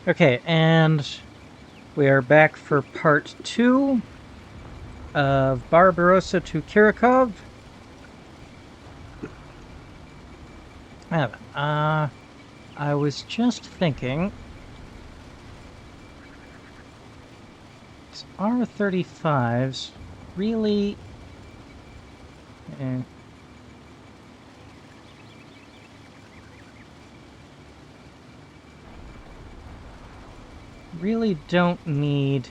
Okay, and we are back for part 2 of Barbarossa to Kirikov. I was just thinking, R35s really... really don't need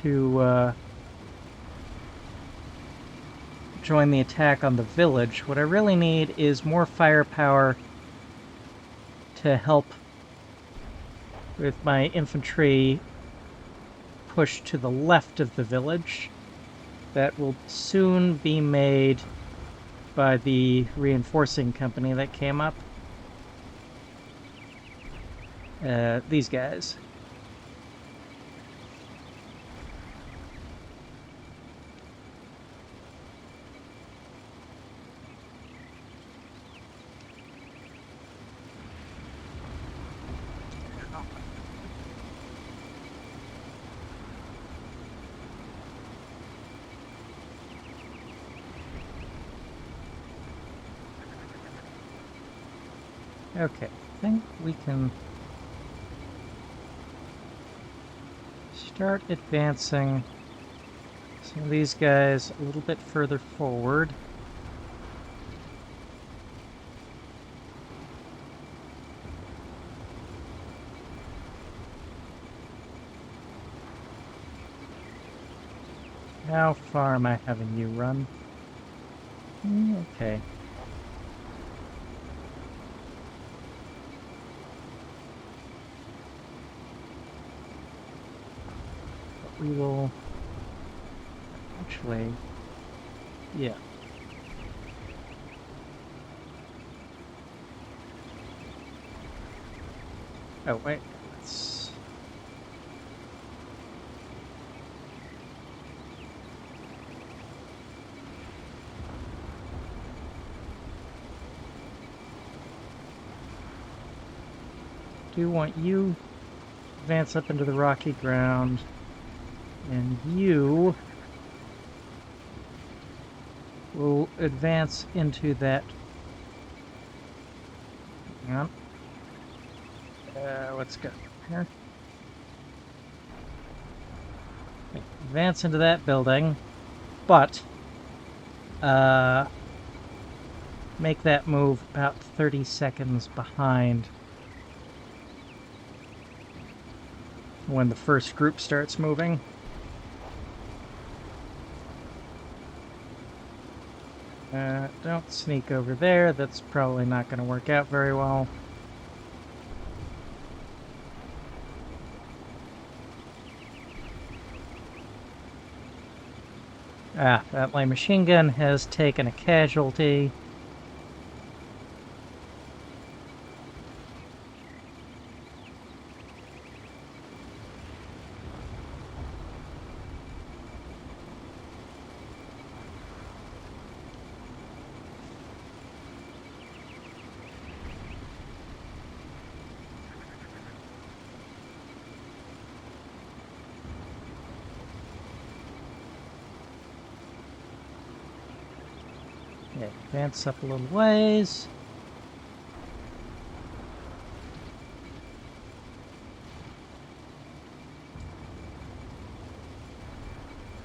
to join the attack on the village. What I really need is more firepower to help with my infantry push to the left of the village. That will soon be made by the reinforcing company that came up. These guys. Okay, I think we can start advancing some of these guys a little bit further forward. How far am I having you run? Okay. But we will... Actually... Yeah. Oh, wait. Let's... do want you advance up into the rocky ground, and you will advance into that. Hang on. Let's go here. Advance into that building, but make that move about 30 seconds behind when the first group starts moving. Don't sneak over there. That's probably not going to work out very well. That light machine gun has taken a casualty. Okay, advance up a little ways.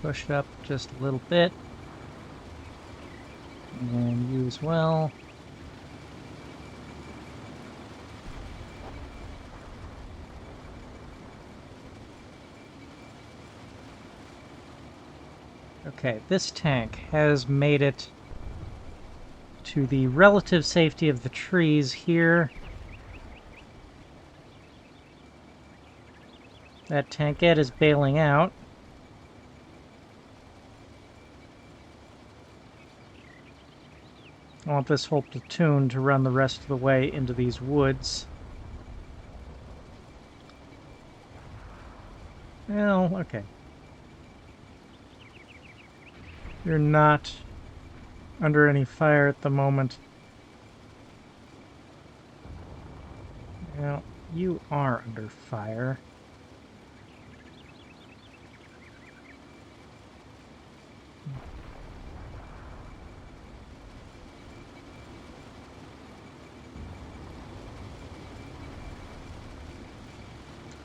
Push it up just a little bit. And you as well. Okay, this tank has made it to the relative safety of the trees here. That tankette is bailing out. I want this whole platoon to run the rest of the way into these woods. Well, okay. You're not under any fire at the moment. Well, You are under fire.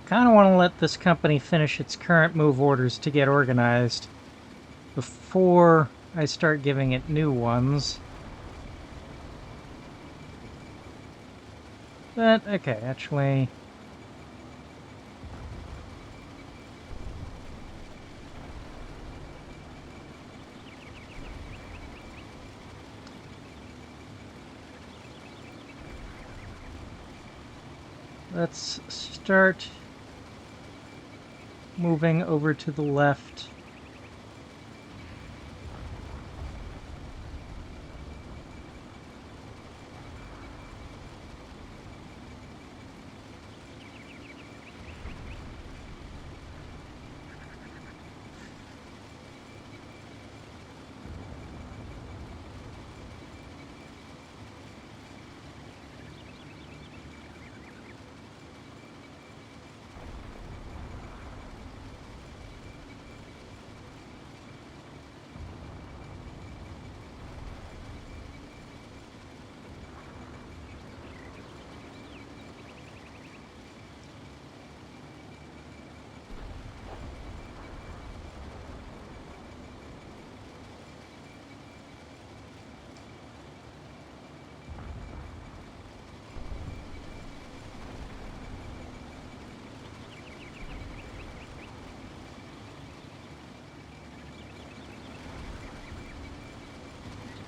Kind of want to let this company finish its current move orders to get organized before I start giving it new ones. But, okay, actually... let's start moving over to the left.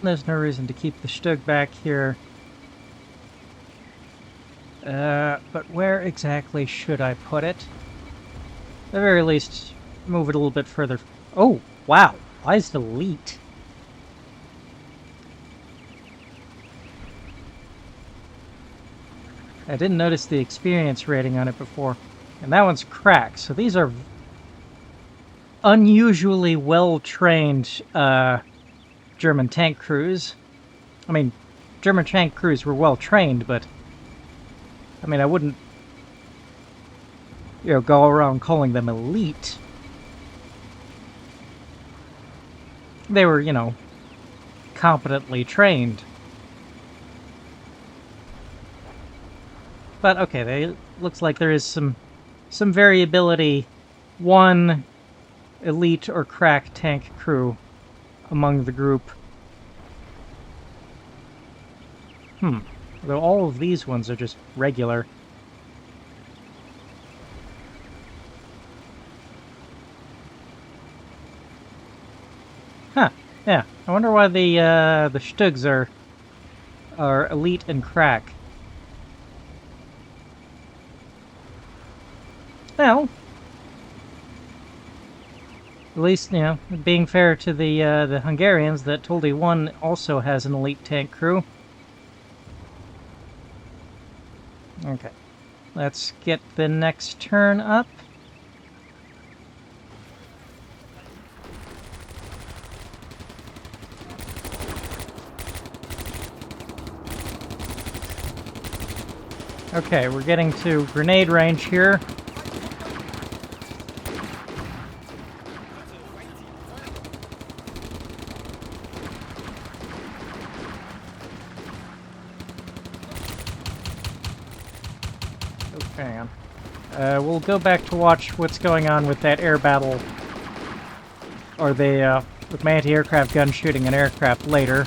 There's no reason to keep the Stug back here. But where exactly should I put it? At the very least, move it a little bit further. Oh, wow. Why is the elite? I didn't notice the experience rating on it before. And that one's cracked, so these are unusually well-trained, German tank crews. I mean, German tank crews were well trained, but I mean, I wouldn't, go around calling them elite. They were, competently trained. But okay, looks like there is some variability. One elite or crack tank crew among the group. Though all of these ones are just regular. Huh. Yeah. I wonder why the Stugs are elite and crack. Well, at least, being fair to the Hungarians, that Toldi 1 also has an elite tank crew. Okay. Let's get the next turn up. Okay, we're getting to grenade range here. Hang on. We'll go back to watch what's going on with that air battle, or with my anti-aircraft gun shooting an aircraft later.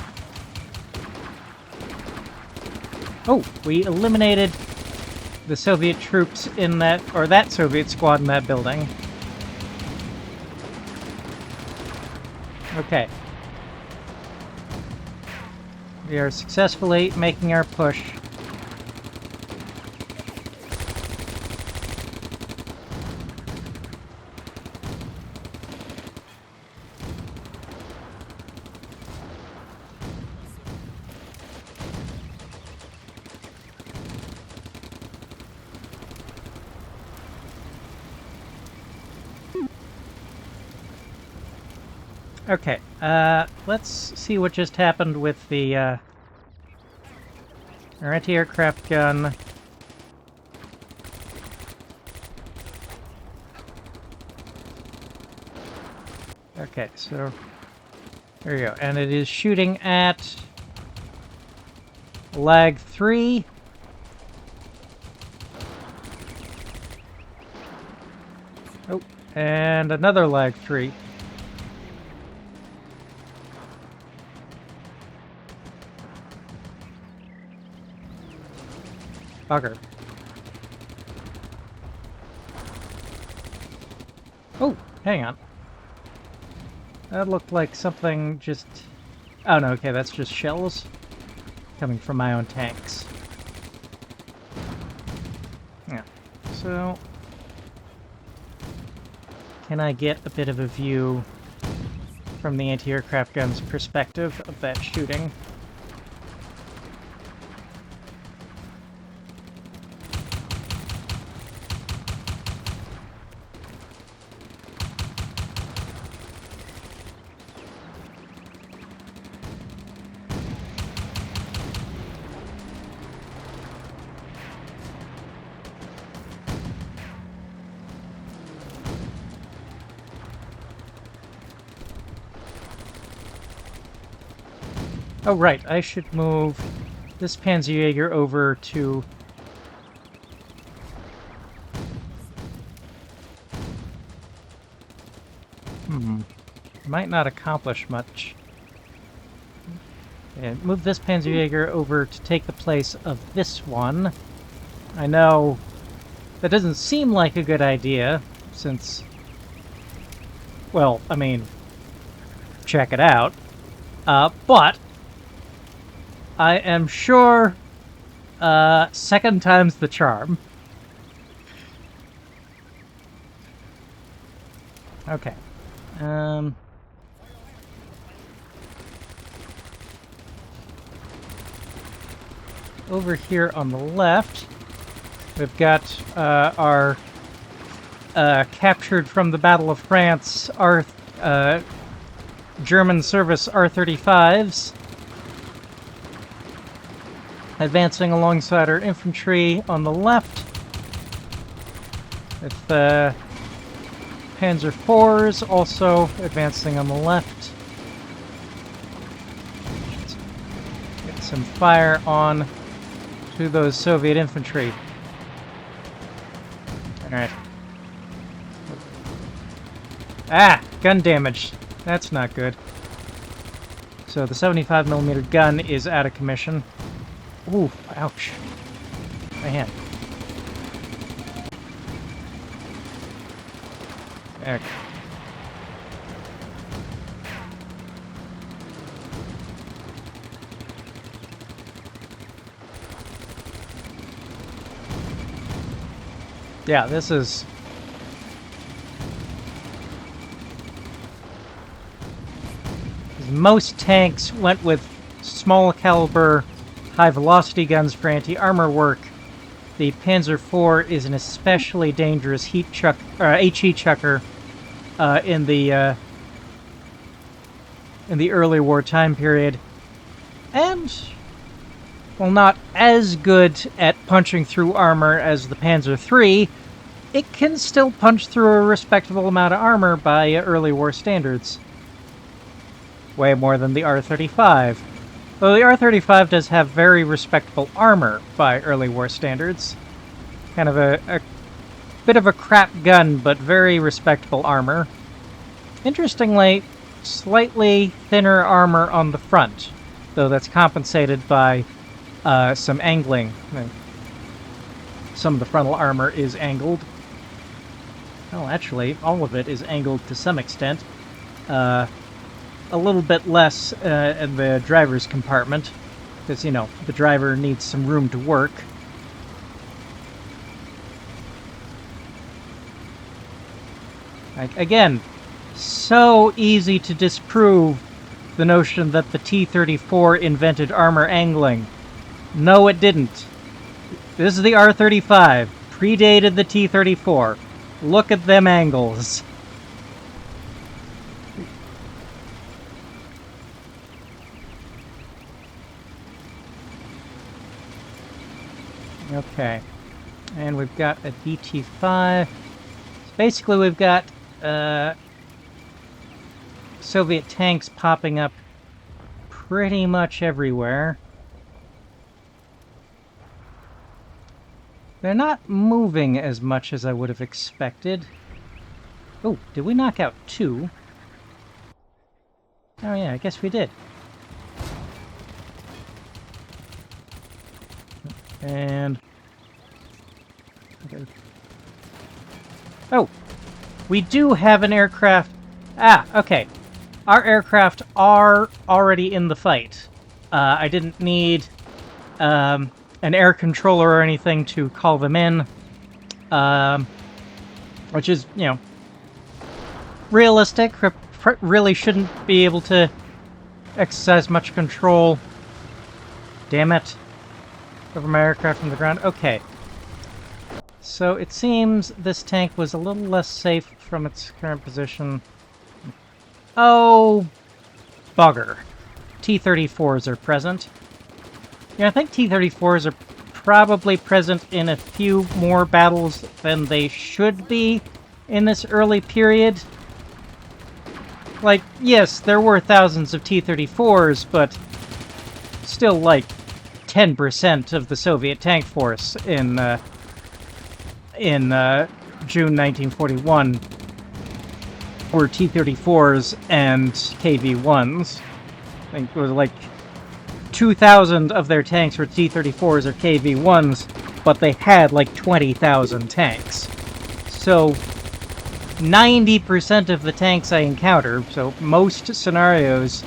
Oh, we eliminated the Soviet troops in that Soviet squad in that building. Okay. We are successfully making our push. Okay, let's see what just happened with the, our anti-aircraft gun Okay, so there you go. And it is shooting at lag 3. Oh, and another lag 3. Bugger. Oh, hang on. That looked like something just... Oh no, okay, that's just shells coming from my own tanks. Yeah, so... Can I get a bit of a view from the anti-aircraft gun's perspective of that shooting? Oh, right, I should move this Panzerjäger over to... Might not accomplish much. And move this Panzerjäger over to take the place of this one. I know that doesn't seem like a good idea, since... Well, I mean, check it out. But... I am sure second time's the charm. Okay. Over here on the left, we've got our captured from the Battle of France German service R-35s. Advancing alongside our infantry on the left, with Panzer IVs also advancing on the left. Get some fire on to those Soviet infantry. Alright. Ah! Gun damage. That's not good. So the 75mm gun is out of commission. Ooh, ouch. My hand. There. Yeah, this is... Most tanks went with small caliber high-velocity guns for anti-armor work. The Panzer IV is an especially dangerous HE chucker in the early war time period, and while not as good at punching through armor as the Panzer III, it can still punch through a respectable amount of armor by early war standards. Way more than the R-35. Though the R-35 does have very respectable armor by early war standards. Kind of a bit of a crap gun, but very respectable armor. Interestingly, slightly thinner armor on the front, though that's compensated by some angling. Some of the frontal armor is angled. Well, actually, all of it is angled to some extent. A little bit less in the driver's compartment, because, you know, the driver needs some room to work. Again, so easy to disprove the notion that the T-34 invented armor angling. No, it didn't. This is the R-35. Predated the T-34. Look at them angles. Okay, and we've got a DT-5. So basically, we've got Soviet tanks popping up pretty much everywhere. They're not moving as much as I would have expected. Oh, did we knock out 2? Oh yeah, I guess we did. And... okay. Oh! We do have an aircraft... Ah, okay. Our aircraft are already in the fight. I didn't need an air controller or anything to call them in. Which is, you know, realistic. Really shouldn't be able to exercise much control. Damn it. Over my aircraft from the ground. Okay. So it seems this tank was a little less safe from its current position. Oh, bugger. T-34s are present. Yeah, I think T-34s are probably present in a few more battles than they should be in this early period. Like, yes, there were thousands of T-34s, but still like 10% of the Soviet tank force in June 1941 were T-34s and KV-1s. I think it was like 2,000 of their tanks were T-34s or KV-1s, but they had like 20,000 tanks. So 90% of the tanks I encounter, so most scenarios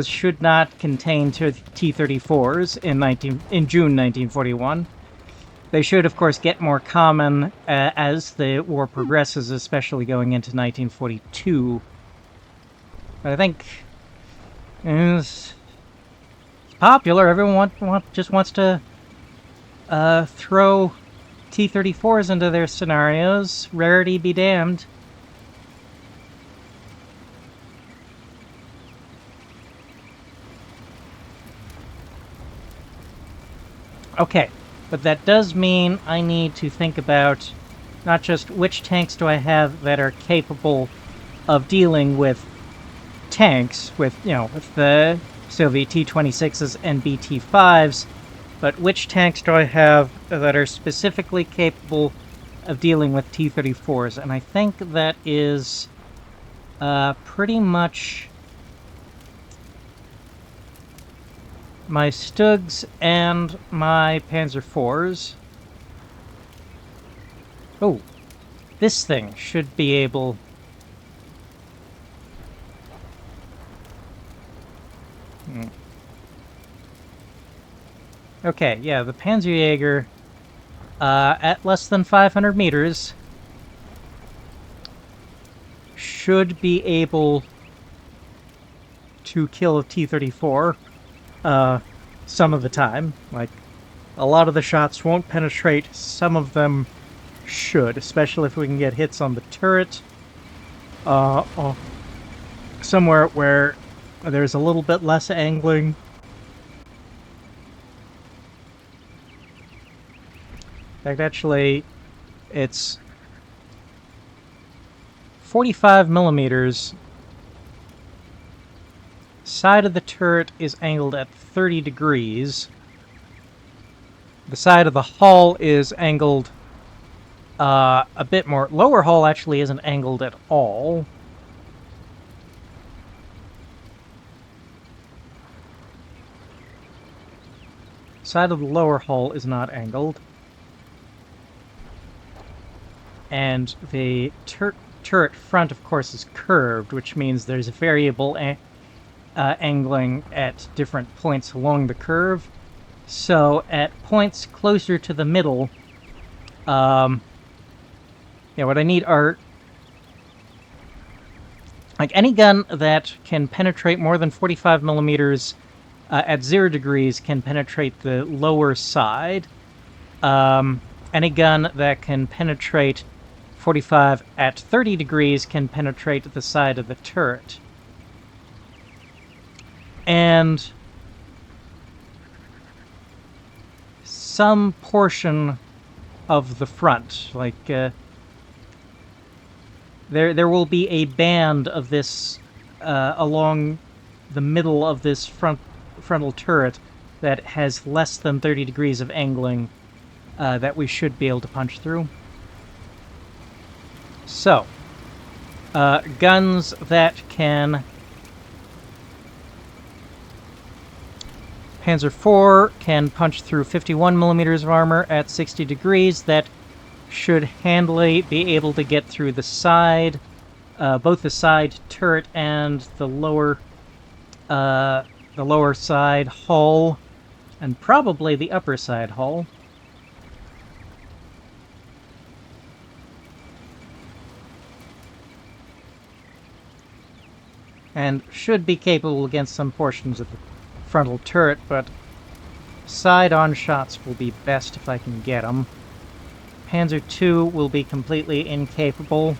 should not contain T-34s in June 1941. They should, of course, get more common as the war progresses, especially going into 1942. But I think it's popular. Everyone just wants to throw T-34s into their scenarios. Rarity be damned. Okay, but that does mean I need to think about not just which tanks do I have that are capable of dealing with tanks, with the Soviet T-26s and BT-5s, but which tanks do I have that are specifically capable of dealing with T-34s? And I think that is pretty much my Stugs and my Panzer IVs. Oh, this thing should be able... Okay, yeah, the Panzerjäger, at less than 500 meters, should be able to kill a T-34 some of the time. Like, a lot of the shots won't penetrate, some of them should, especially if we can get hits on the turret. Somewhere where there's a little bit less angling. In fact, actually, it's 45 millimeters. Side of the turret is angled at 30 degrees. The side of the hull is angled a bit more. Lower hull actually isn't angled at all. Side of the lower hull is not angled. And the turret front, of course, is curved, which means there's variable angling at different points along the curve. So at points closer to the middle, what I need are... like, any gun that can penetrate more than 45 millimeters at 0 degrees can penetrate the lower side. Any gun that can penetrate 45 at 30 degrees can penetrate the side of the turret. And some portion of the front, like There will be a band of this along the middle of this frontal turret that has less than 30 degrees of angling that we should be able to punch through. So, guns that can... Panzer IV can punch through 51 millimeters of armor at 60 degrees. That should handily be able to get through the side, both the side turret and the lower side hull, and probably the upper side hull. And should be capable against some portions of the frontal turret, but side-on shots will be best if I can get them. Panzer II will be completely incapable,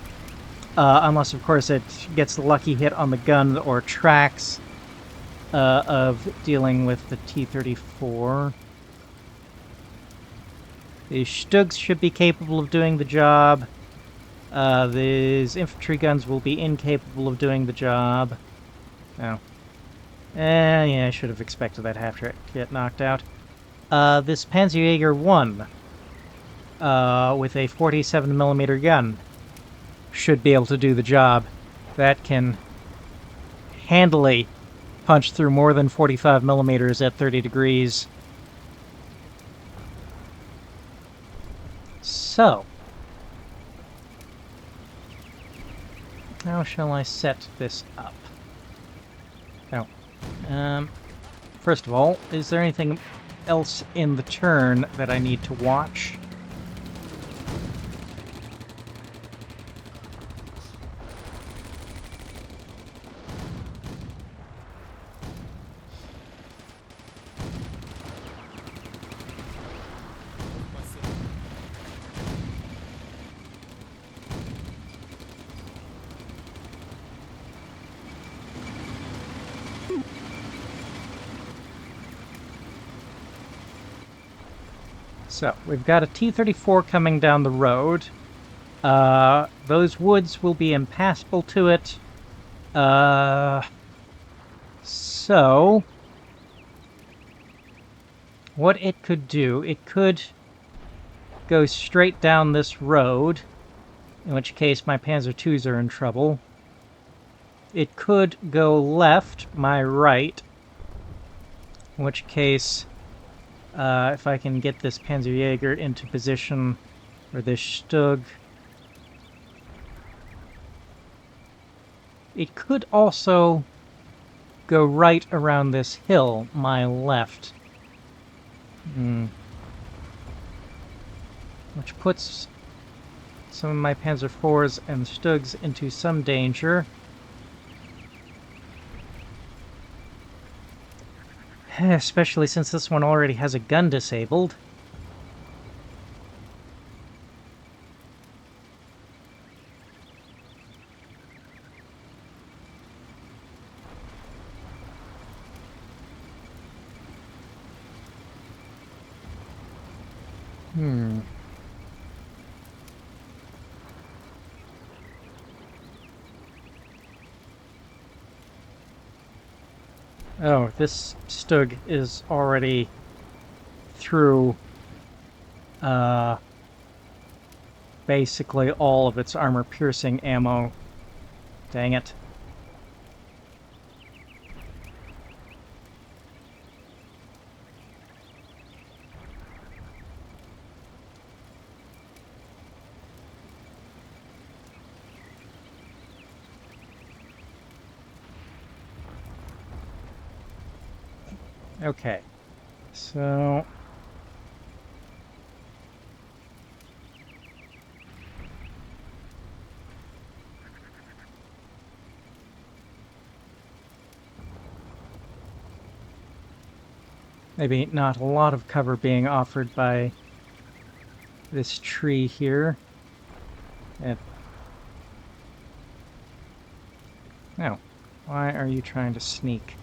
unless, of course, it gets the lucky hit on the gun or tracks of dealing with the T-34. The Stugs should be capable of doing the job. These infantry guns will be incapable of doing the job. Oh. Yeah, I should have expected that half to get knocked out. This Panzerjäger 1, with a 47mm gun, should be able to do the job. That can handily punch through more than 45mm at 30 degrees. So, how shall I set this up? Oh. First of all, is there anything else in the turn that I need to watch? So, we've got a T-34 coming down the road. Those woods will be impassable to it. So, what it could do, it could go straight down this road, in which case my Panzer IIs are in trouble. It could go left, my right, in which case... if I can get this Panzerjäger into position, or this Stug. It could also go right around this hill, my left. Which puts some of my Panzer IVs and Stugs into some danger. Especially since this one already has a gun disabled. Oh, this Stug is already through basically all of its armor-piercing ammo. Dang it. Okay, so... maybe not a lot of cover being offered by this tree here. No. Why are you trying to sneak?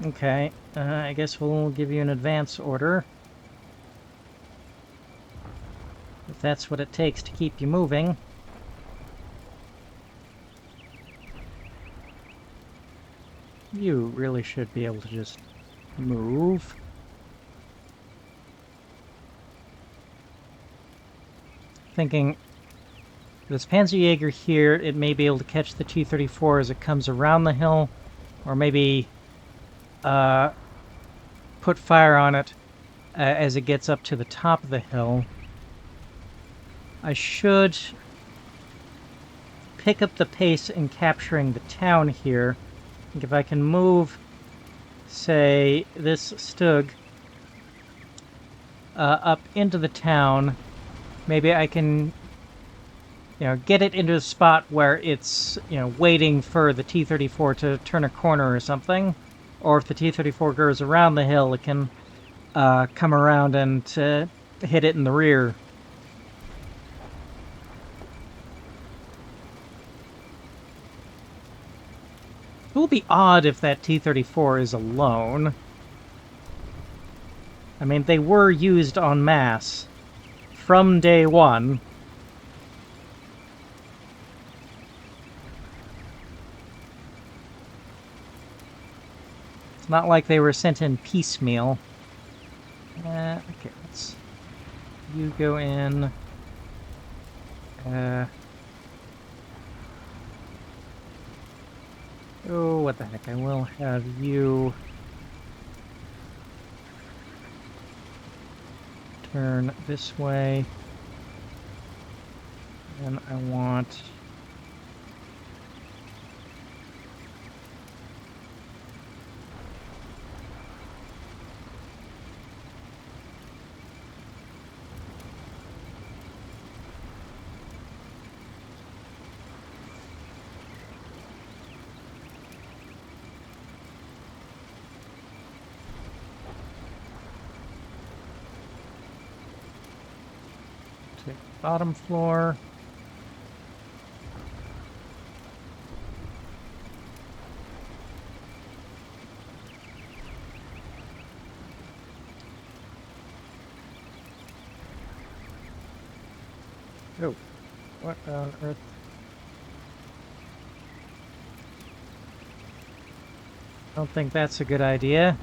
Okay, I guess we'll give you an advance order. If that's what it takes to keep you moving. You really should be able to just move. Thinking this Panzerjäger here, it may be able to catch the T-34 as it comes around the hill, or maybe put fire on it as it gets up to the top of the hill. I should pick up the pace in capturing the town here. I think if I can move, say, this Stug up into the town, maybe I can, get it into a spot where it's, waiting for the T-34 to turn a corner or something. Or if the T-34 goes around the hill, it can come around and hit it in the rear. It will be odd if that T-34 is alone. I mean, they were used en masse from day one. It's not like they were sent in piecemeal. Okay, let's... You go in... Oh, what the heck, I will have you... turn this way. And I want... take the bottom floor. Oh, what on earth? I don't think that's a good idea.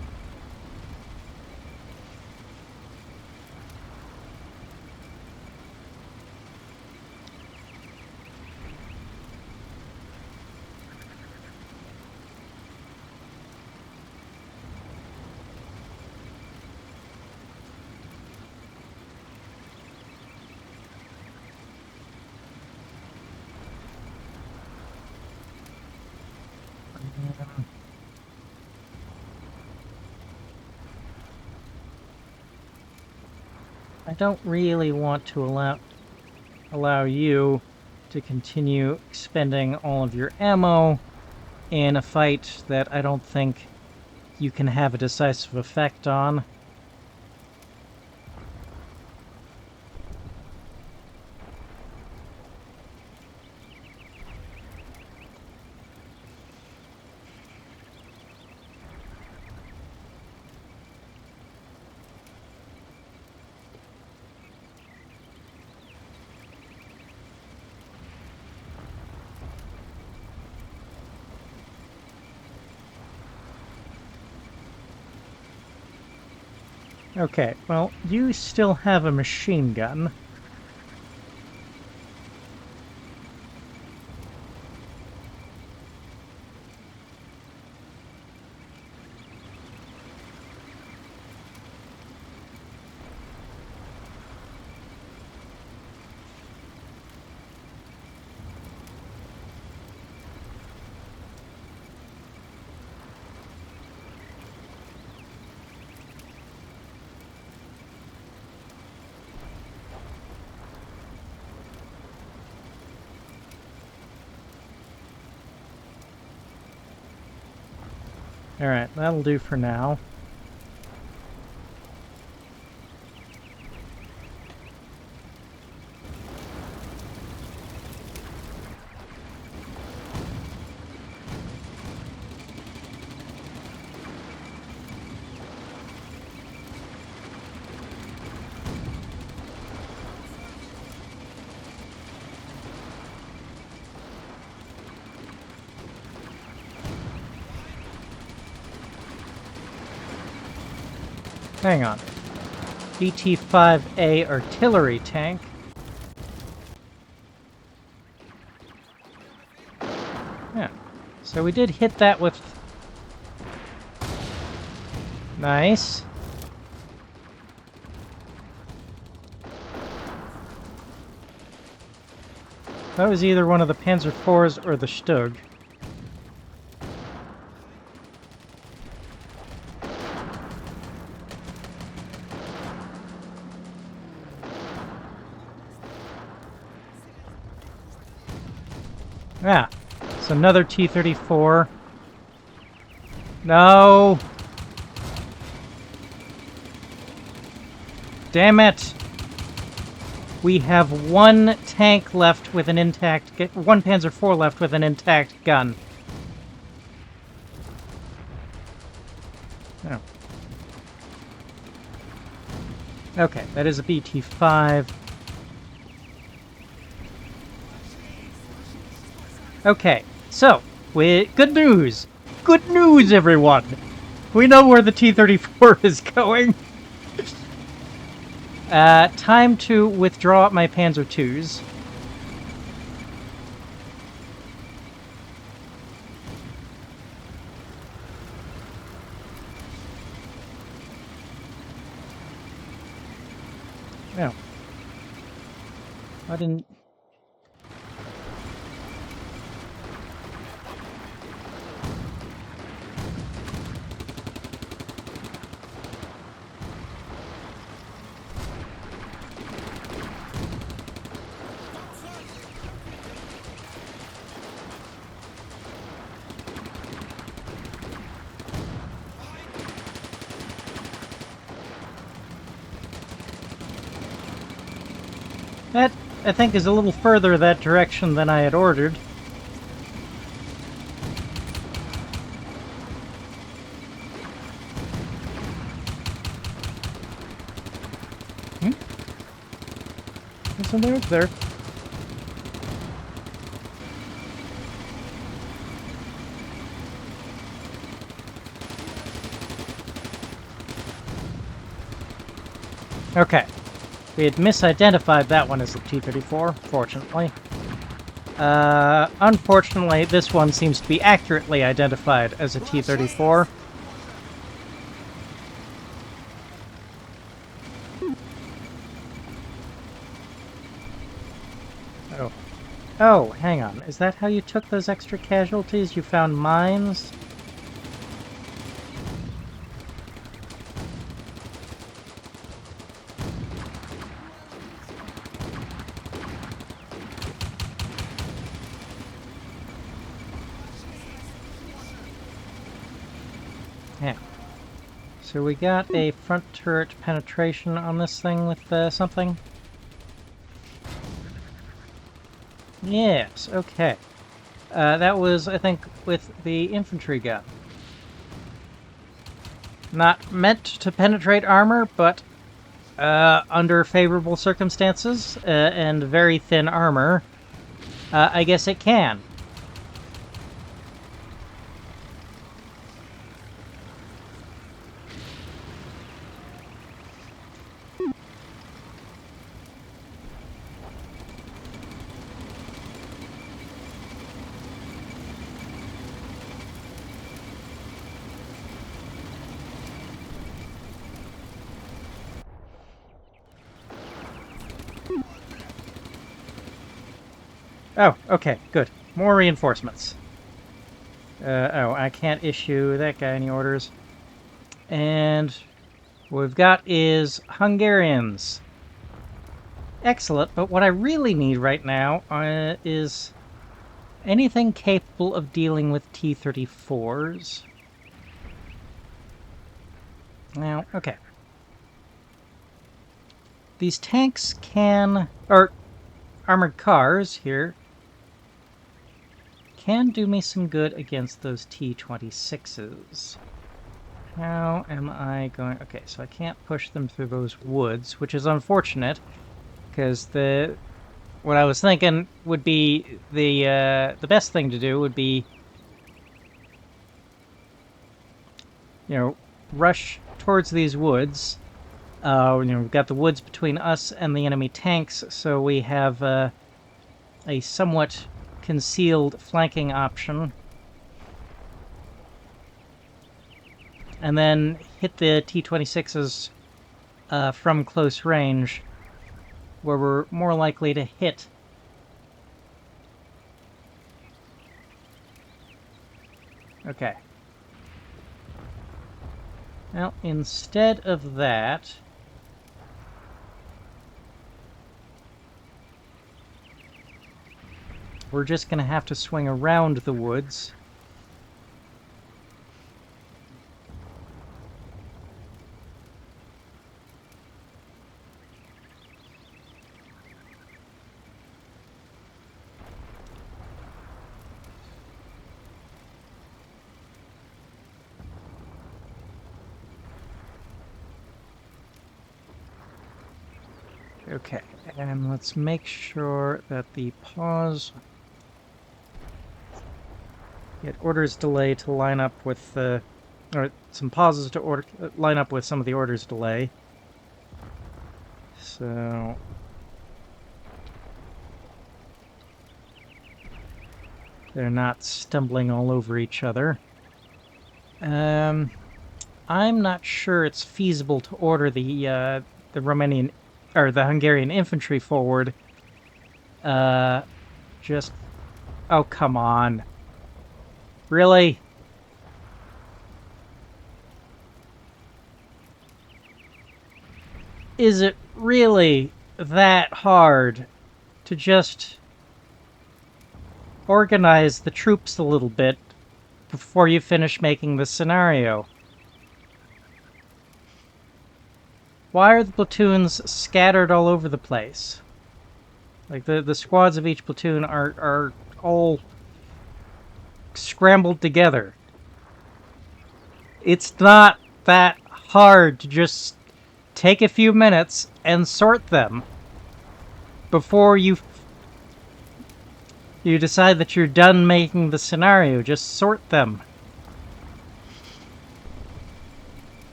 I don't really want to allow you to continue expending all of your ammo in a fight that I don't think you can have a decisive effect on. Okay, well, you still have a machine gun. Alright, that'll do for now. Hang on. BT-5A artillery tank. Yeah. So we did hit that with... Nice. That was either one of the Panzer IVs or the Stug. Yeah, it's another T-34. No! Damn it! We have one tank left with an intact... one Panzer IV left with an intact gun. Oh. Okay, that is a BT-5. Okay, so, good news! Good news, everyone! We know where the T-34 is going. Time to withdraw my Panzer IIs. No. I didn't... That, I think, is a little further that direction than I had ordered. There's something up there. Okay. We had misidentified that one as the T-34, fortunately. Unfortunately, this one seems to be accurately identified as a T-34. Oh. Oh, hang on. Is that how you took those extra casualties? You found mines? Yeah. So we got a front turret penetration on this thing with something? Yes, okay. That was, I think, with the infantry gun. Not meant to penetrate armor, but under favorable circumstances and very thin armor, I guess it can. Oh, okay, good. More reinforcements. Oh, I can't issue that guy any orders. And what we've got is Hungarians. Excellent, but what I really need right now is anything capable of dealing with T-34s. Now, okay. These tanks can, or armored cars here, can do me some good against those T-26s. How am I going... Okay, so I can't push them through those woods, which is unfortunate, because what I was thinking would be the best thing to do would be, you know, rush towards these woods. We've got the woods between us and the enemy tanks, so we have a somewhat concealed flanking option. And then hit the T-26s from close range, where we're more likely to hit. Okay. Now, instead of that, we're just going to have to swing around the woods. Okay, and let's make sure that the pause... Get orders delay to line up with the... or some pauses to line up with some of the orders delay. So... they're not stumbling all over each other. I'm not sure it's feasible to order the Romanian... or the Hungarian infantry forward. Just... oh, come on. Really? Is it really that hard to just organize the troops a little bit before you finish making the scenario? Why are the platoons scattered all over the place? Like, the squads of each platoon are all scrambled together. It's not that hard to just take a few minutes and sort them before you decide that you're done making the scenario. Just sort them.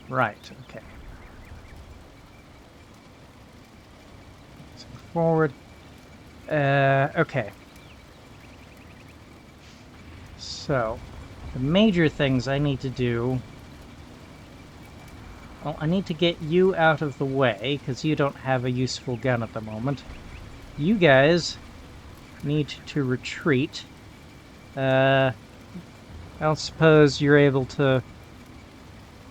Right, okay. Let's move forward. Okay. So, the major things I need to do... well, I need to get you out of the way, because you don't have a useful gun at the moment. You guys need to retreat. I don't suppose you're able to...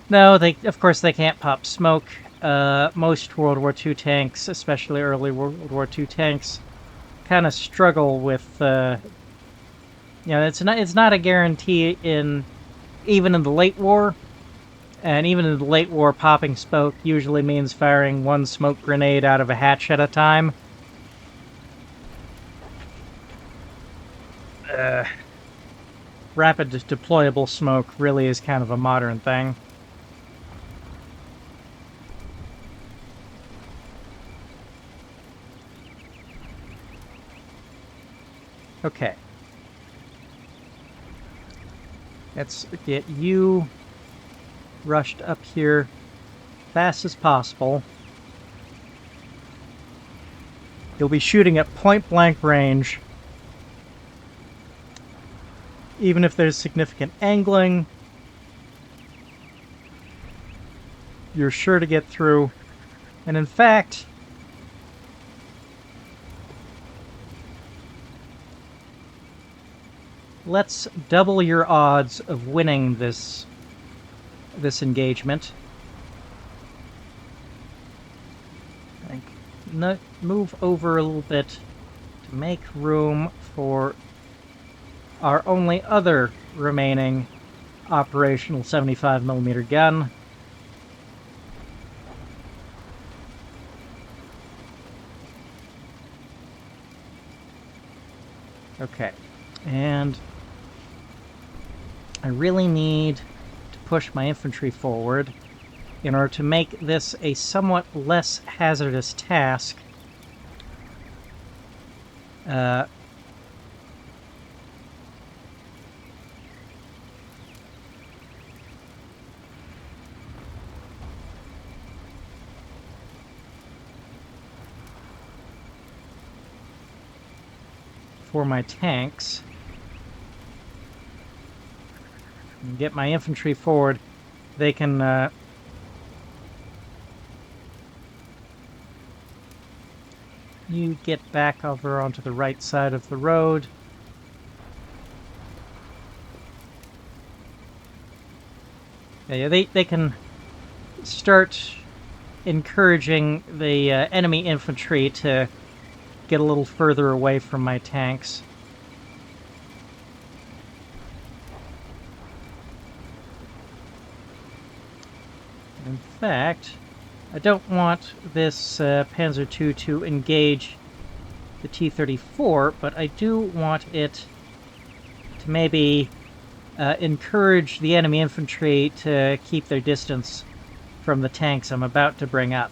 no, of course they can't pop smoke. Most World War II tanks, especially early World War II tanks, kind of struggle with... it's not a guarantee even in the late war. And even in the late war, popping smoke usually means firing one smoke grenade out of a hatch at a time. Rapid deployable smoke really is kind of a modern thing. Okay. Let's get you rushed up here fast as possible. You'll be shooting at point-blank range. Even if there's significant angling, you're sure to get through. And in fact, let's double your odds of winning this engagement. Move over a little bit to make room for our only other remaining operational 75mm gun. Okay, and I really need to push my infantry forward in order to make this a somewhat less hazardous task. for my tanks. And get my infantry forward. They can you get back over onto the right side of the road. Yeah, they can start encouraging the enemy infantry to get a little further away from my tanks. In fact, I don't want this Panzer II to engage the T-34, but I do want it to maybe encourage the enemy infantry to keep their distance from the tanks I'm about to bring up.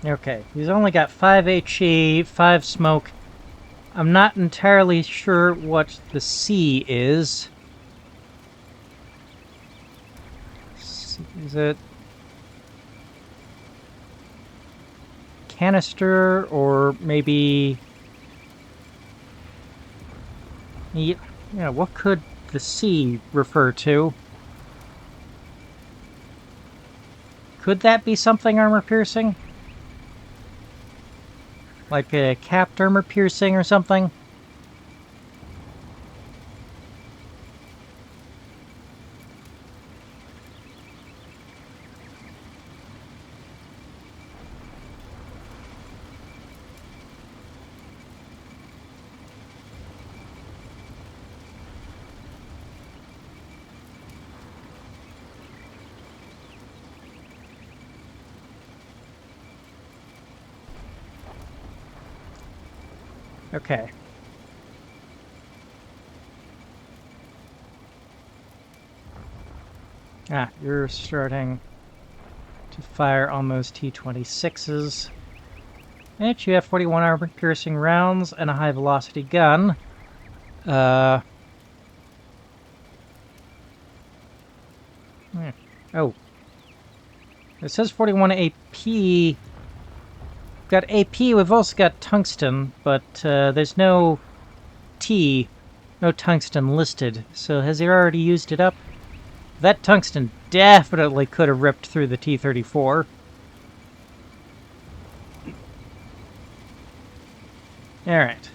Okay, he's only got 5 HE, 5 smoke. I'm not entirely sure what the C is. Is it canister or maybe... Yeah, what could the C refer to? Could that be something armor-piercing? Like a capped armor-piercing or something? Okay. Ah, you're starting to fire on those T-26s. And you have 41 armor-piercing rounds and a high-velocity gun. Oh. It says 41 AP. Got AP, we've also got tungsten, but there's no tungsten listed. So has he already used it up? That tungsten definitely could have ripped through the T-34. Alright.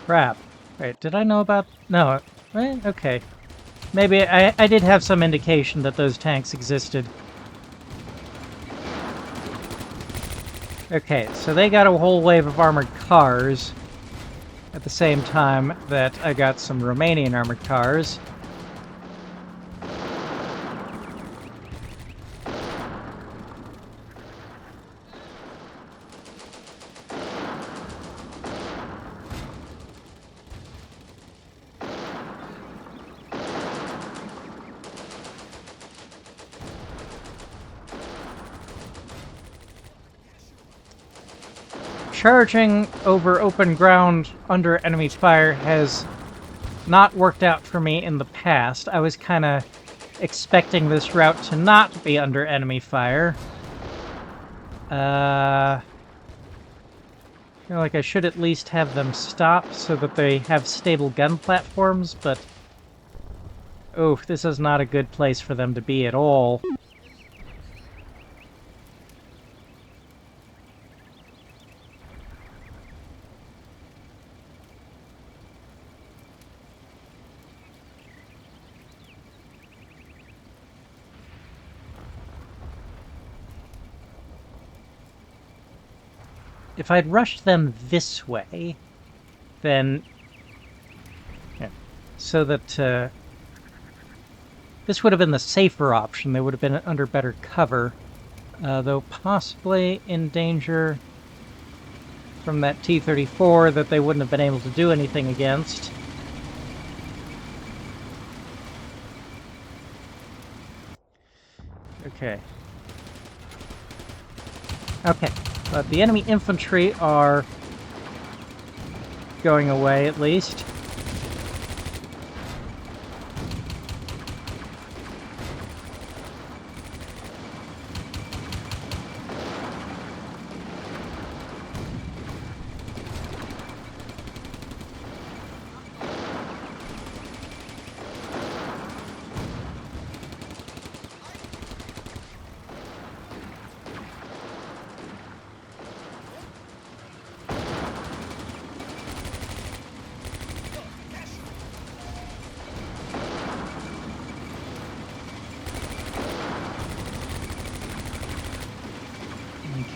Crap. Wait, did I know about... No. Okay. Maybe I did have some indication that those tanks existed. Okay, so they got a whole wave of armored cars at the same time that I got some Romanian armored cars. charging over open ground under enemy fire has not worked out for me in the past. I was kind of expecting this route to not be under enemy fire. I feel like I should at least have them stop so that they have stable gun platforms, but... oof, this is not a good place for them to be at all. If I'd rushed them this way, then... yeah, so that, this would have been the safer option. They would have been under better cover, though possibly in danger from that T-34 that they wouldn't have been able to do anything against. Okay. Okay. But the enemy infantry are going away, at least.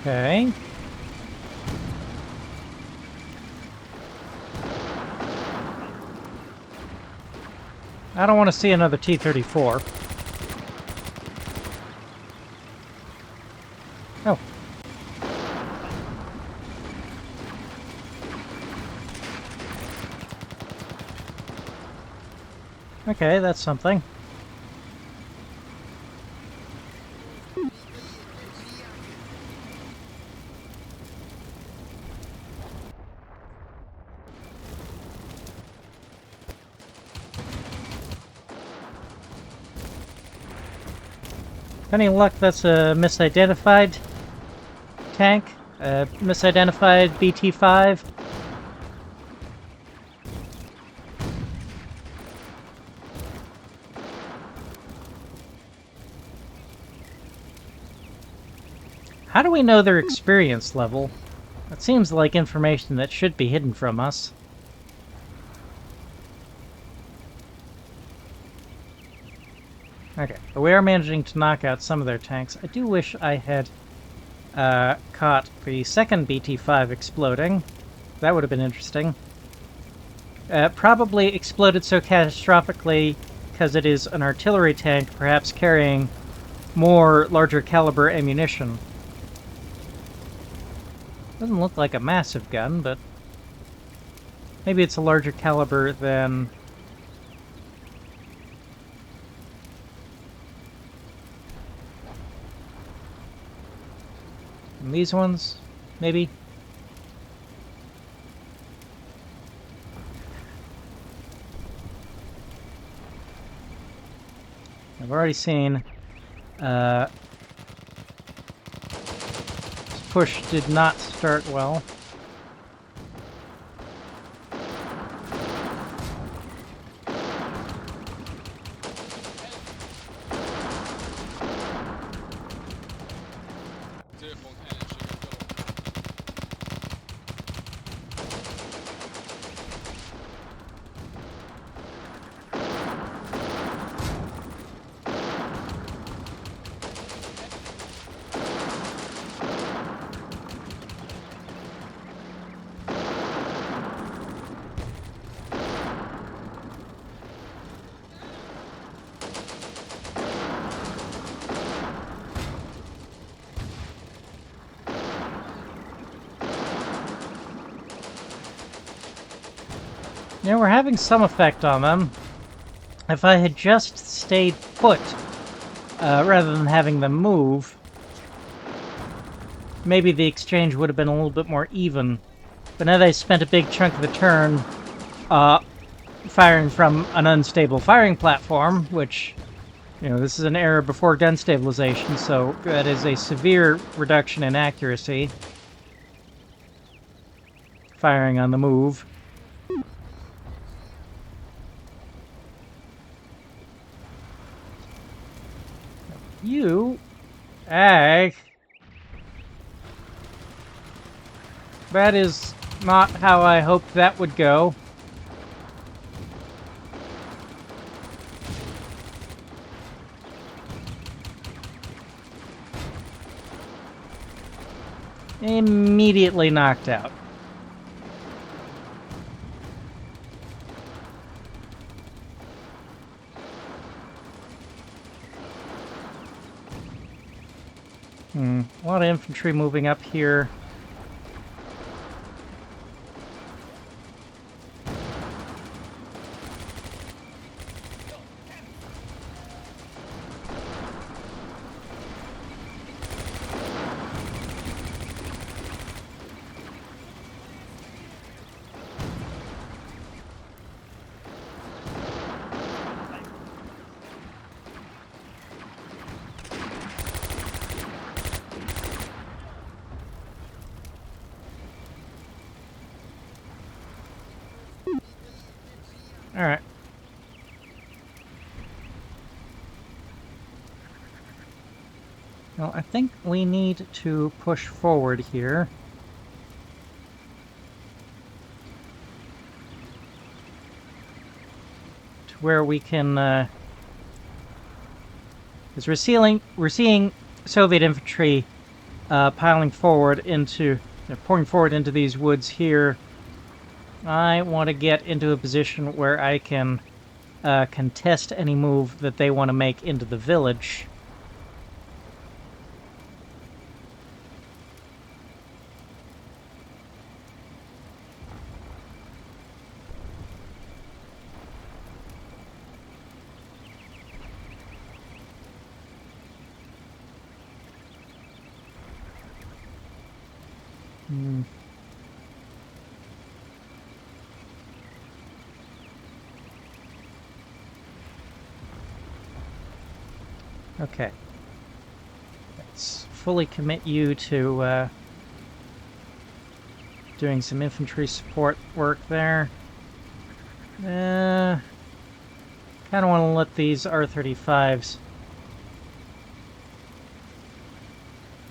Okay. I don't want to see another T-34. Oh. Okay, that's something. Any luck, that's a misidentified tank. Misidentified BT-5. How do we know their experience level? That seems like information that should be hidden from us. Okay, but we are managing to knock out some of their tanks. I do wish I had caught the second BT-5 exploding. That would have been interesting. Probably exploded so catastrophically because it is an artillery tank, perhaps carrying more larger caliber ammunition. Doesn't look like a massive gun, but maybe it's a larger caliber than... and these ones, maybe? I've already seen this push did not start well. Yeah, we're having some effect on them. If I had just stayed put, rather than having them move, maybe the exchange would have been a little bit more even. But now they spent a big chunk of the turn firing from an unstable firing platform, which, you know, this is an era before gun stabilization, so that is a severe reduction in accuracy. Firing on the move. You... Ag... That is not how I hoped that would go. Immediately knocked out. A lot of infantry moving up here. Alright. Well, I think we need to push forward here. To where we can, because we're seeing Soviet infantry pouring forward into these woods here. I want to get into a position where I can contest any move that they want to make into the village. Okay. Let's fully commit you to doing some infantry support work there. Kind of want to let these R-35s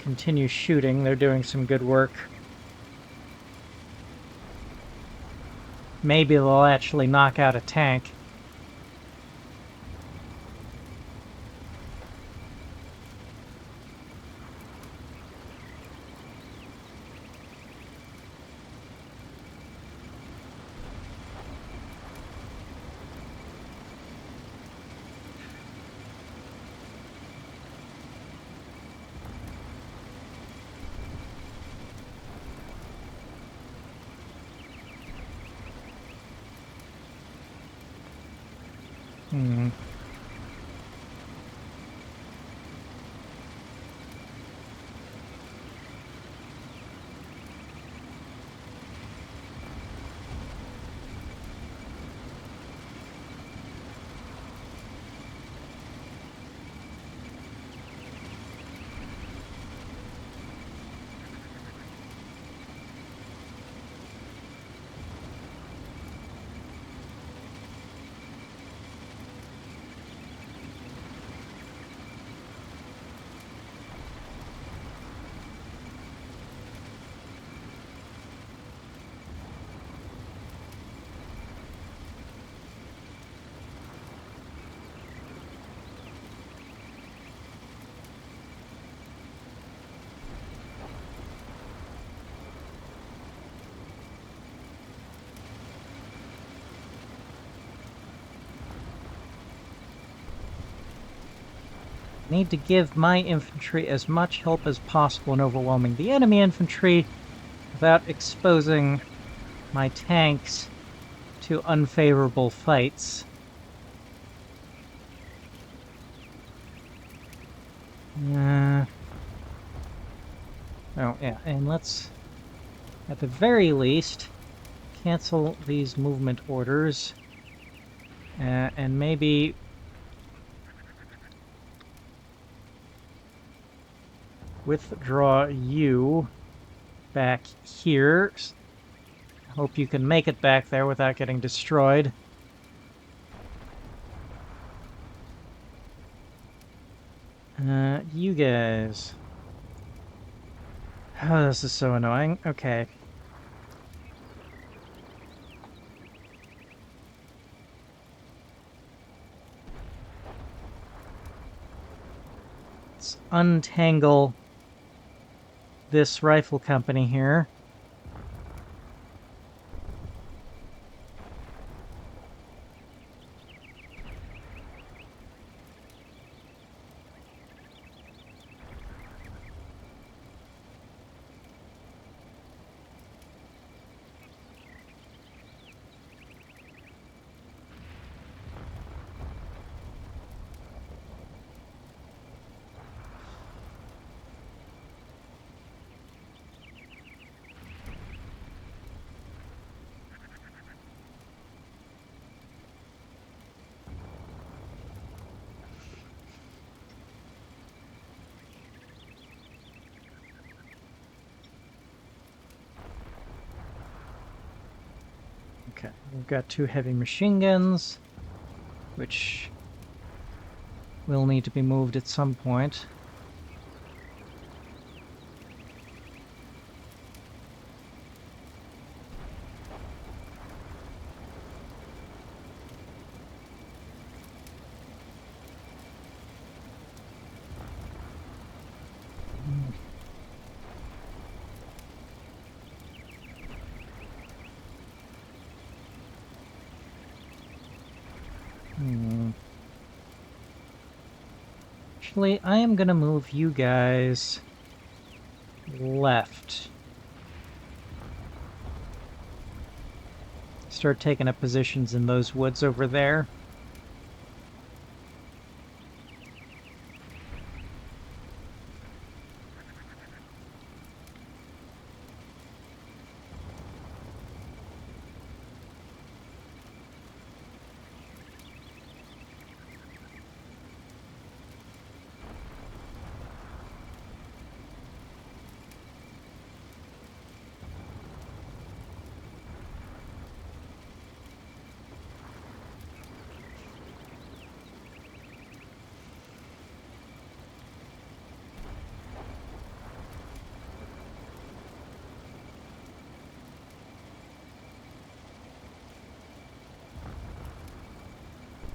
continue shooting. They're doing some good work. Maybe they'll actually knock out a tank. Need to give my infantry as much help as possible in overwhelming the enemy infantry without exposing my tanks to unfavorable fights. Oh, yeah, and let's, at the very least, cancel these movement orders. And maybe withdraw you back here. Hope you can make it back there without getting destroyed. You guys. Oh, this is so annoying. Okay. Let's untangle this rifle company here. Okay, we've got 2 heavy machine guns, which will need to be moved at some point. Actually, I am gonna move you guys left. Start taking up positions in those woods over there.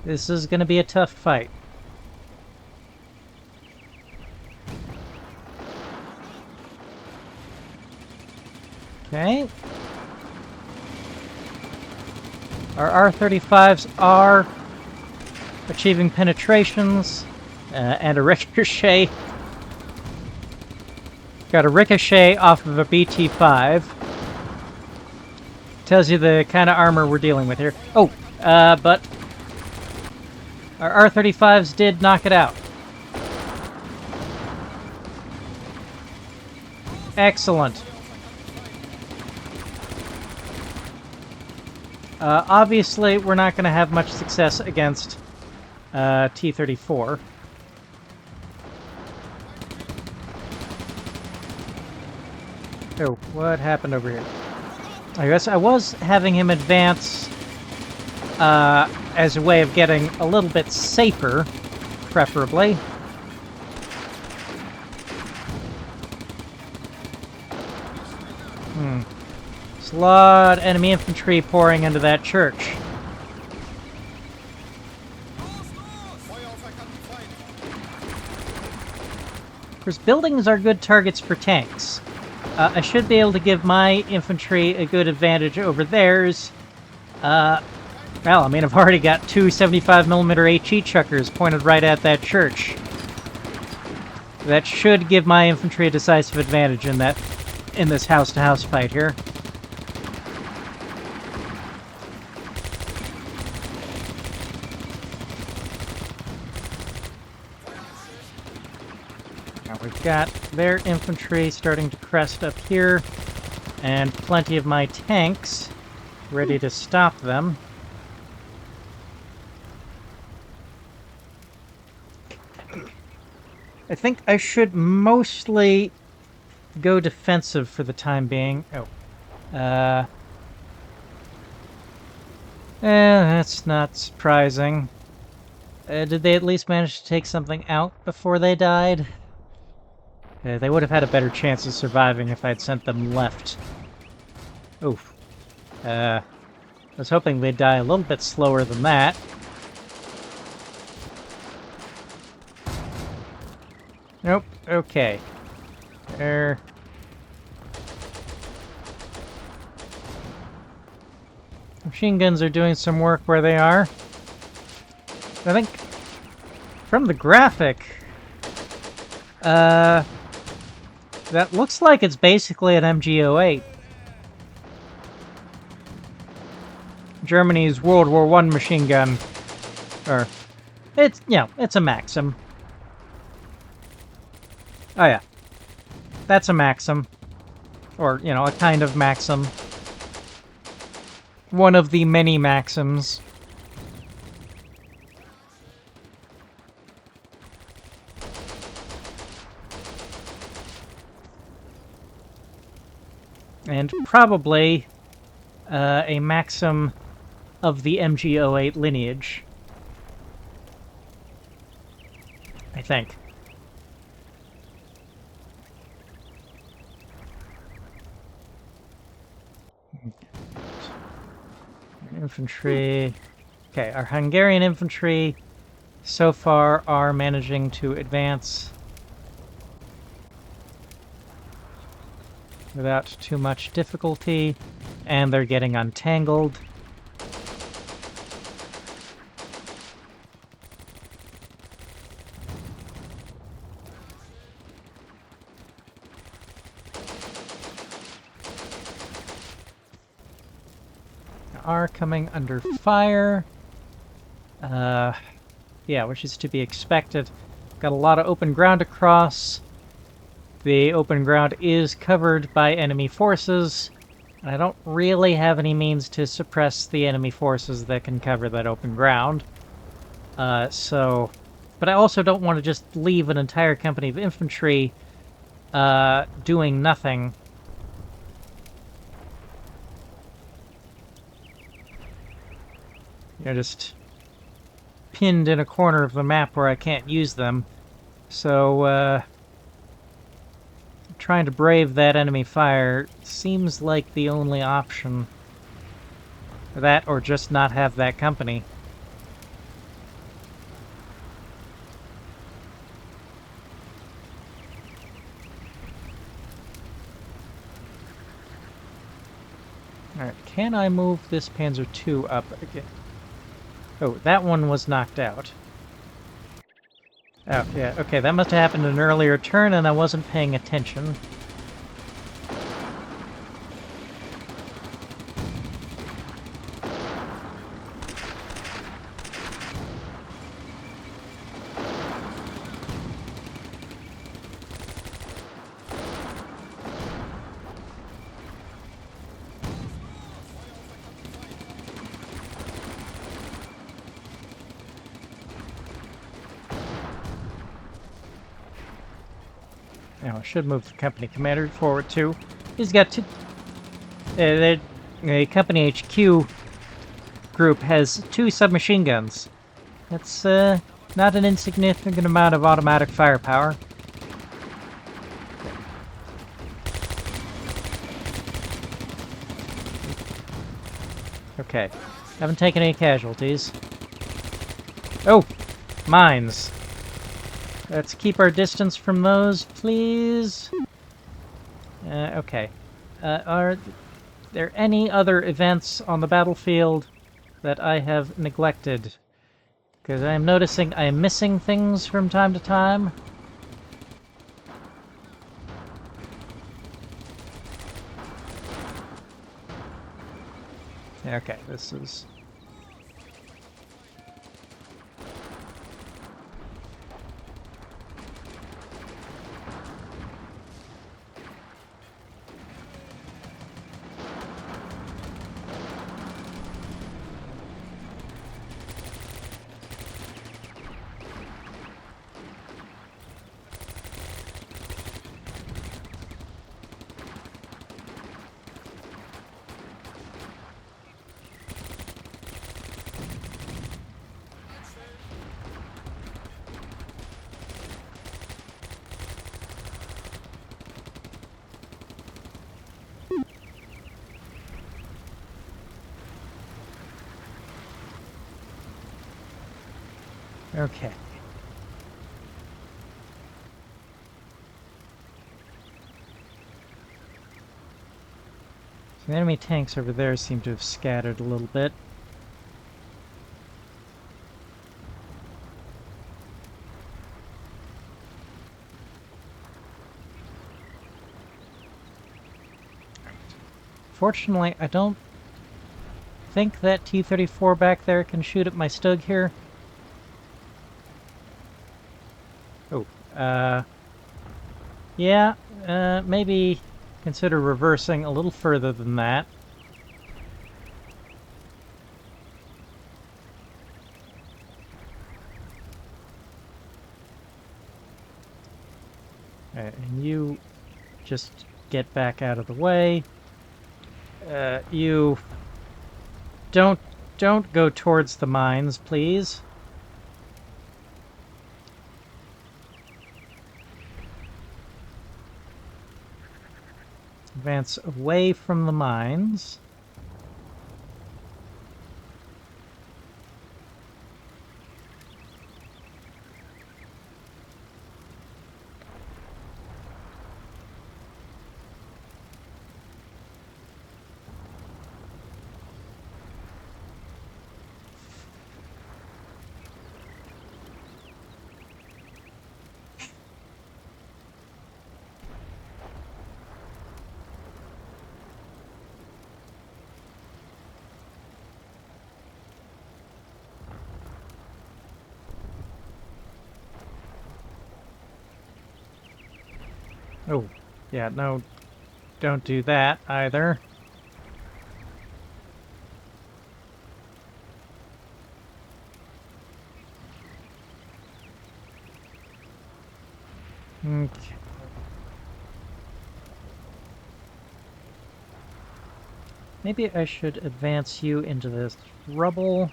This is going to be a tough fight. Okay. Our R-35s are achieving penetrations and a ricochet. Got a ricochet off of a BT-5. Tells you the kind of armor we're dealing with here. Oh, but our R-35s did knock it out. Excellent. Obviously, we're not going to have much success against T-34. Oh, what happened over here? I guess I was having him advance as a way of getting a little bit safer, preferably. There's a lot of enemy infantry pouring into that church. Of course, buildings are good targets for tanks. I should be able to give my infantry a good advantage over theirs. Well, I mean, I've already got 2 75mm HE chuckers pointed right at that church. That should give my infantry a decisive advantage in this house-to-house fight here. Now we've got their infantry starting to crest up here, and plenty of my tanks ready to stop them. I think I should mostly go defensive for the time being. Oh. That's not surprising. Did they at least manage to take something out before they died? They would have had a better chance of surviving if I'd sent them left. Oof. I was hoping they'd die a little bit slower than that. Nope. Okay. Machine guns are doing some work where they are. I think from the graphic, that looks like it's basically an MG08. Germany's World War I machine gun. Or, it's, it's a Maxim. Oh yeah. That's a Maxim. Or, a kind of Maxim. One of the many Maxims. And probably a Maxim of the MG08 lineage. I think. Infantry. Okay, our Hungarian infantry so far are managing to advance without too much difficulty, and they're getting untangled. Are coming under fire. Yeah, which is to be expected. Got a lot of open ground to cross. The open ground is covered by enemy forces, and I don't really have any means to suppress the enemy forces that can cover that open ground. But I also don't want to just leave an entire company of infantry doing nothing. They're just pinned in a corner of the map where I can't use them. So, trying to brave that enemy fire seems like the only option. That, or just not have that company. Alright, can I move this Panzer II up again? Oh, that one was knocked out. Oh, yeah, okay, that must have happened an earlier turn and I wasn't paying attention. Now, I should move the company commander forward too. He's got two. The company HQ group has 2 submachine guns. That's not an insignificant amount of automatic firepower. Okay, haven't taken any casualties. Oh, mines. Let's keep our distance from those, please. Okay. Are there any other events on the battlefield that I have neglected? Because I am noticing I am missing things from time to time. Okay, this is... Okay. So the enemy tanks over there seem to have scattered a little bit. Fortunately, I don't think that T-34 back there can shoot at my Stug here. Oh, yeah, maybe consider reversing a little further than that. Alright, and you just get back out of the way. You don't go towards the mines, please. Advance away from the mines. Oh, yeah, no, don't do that either. Okay. Maybe I should advance you into this rubble.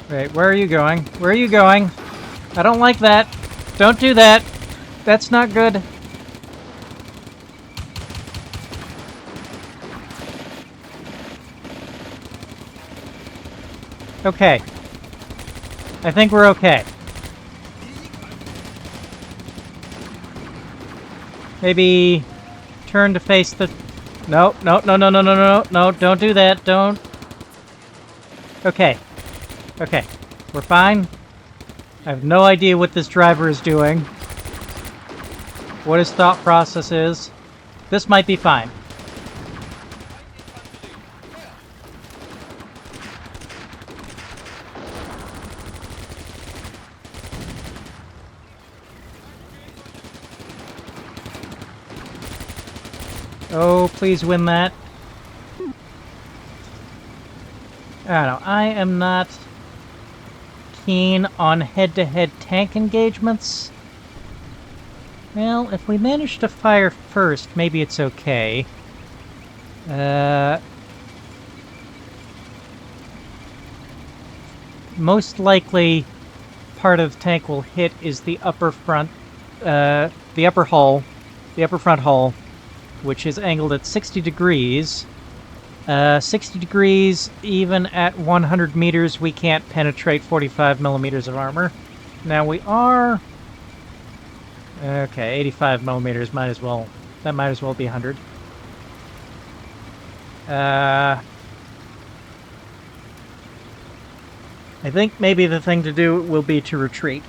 Right, where are you going? Where are you going? I don't like that. Don't do that. That's not good. Okay. I think we're okay. Maybe turn to face the... No, no, no, no, no, no, no, no, don't do that, don't. Okay. Okay. We're fine. I have no idea what this driver is doing. What his thought process is. This might be fine. Oh, please win that. I don't know. I am not keen on head-to-head tank engagements. Well, if we manage to fire first, maybe it's okay. Most likely, part of the tank will hit is the upper front, the upper hull, the upper front hull, which is angled at 60 degrees. 60 degrees, even at 100 meters, we can't penetrate 45 millimeters of armor. Now we are... Okay, 85 millimeters might as well... That might as well be 100. I think maybe the thing to do will be to retreat.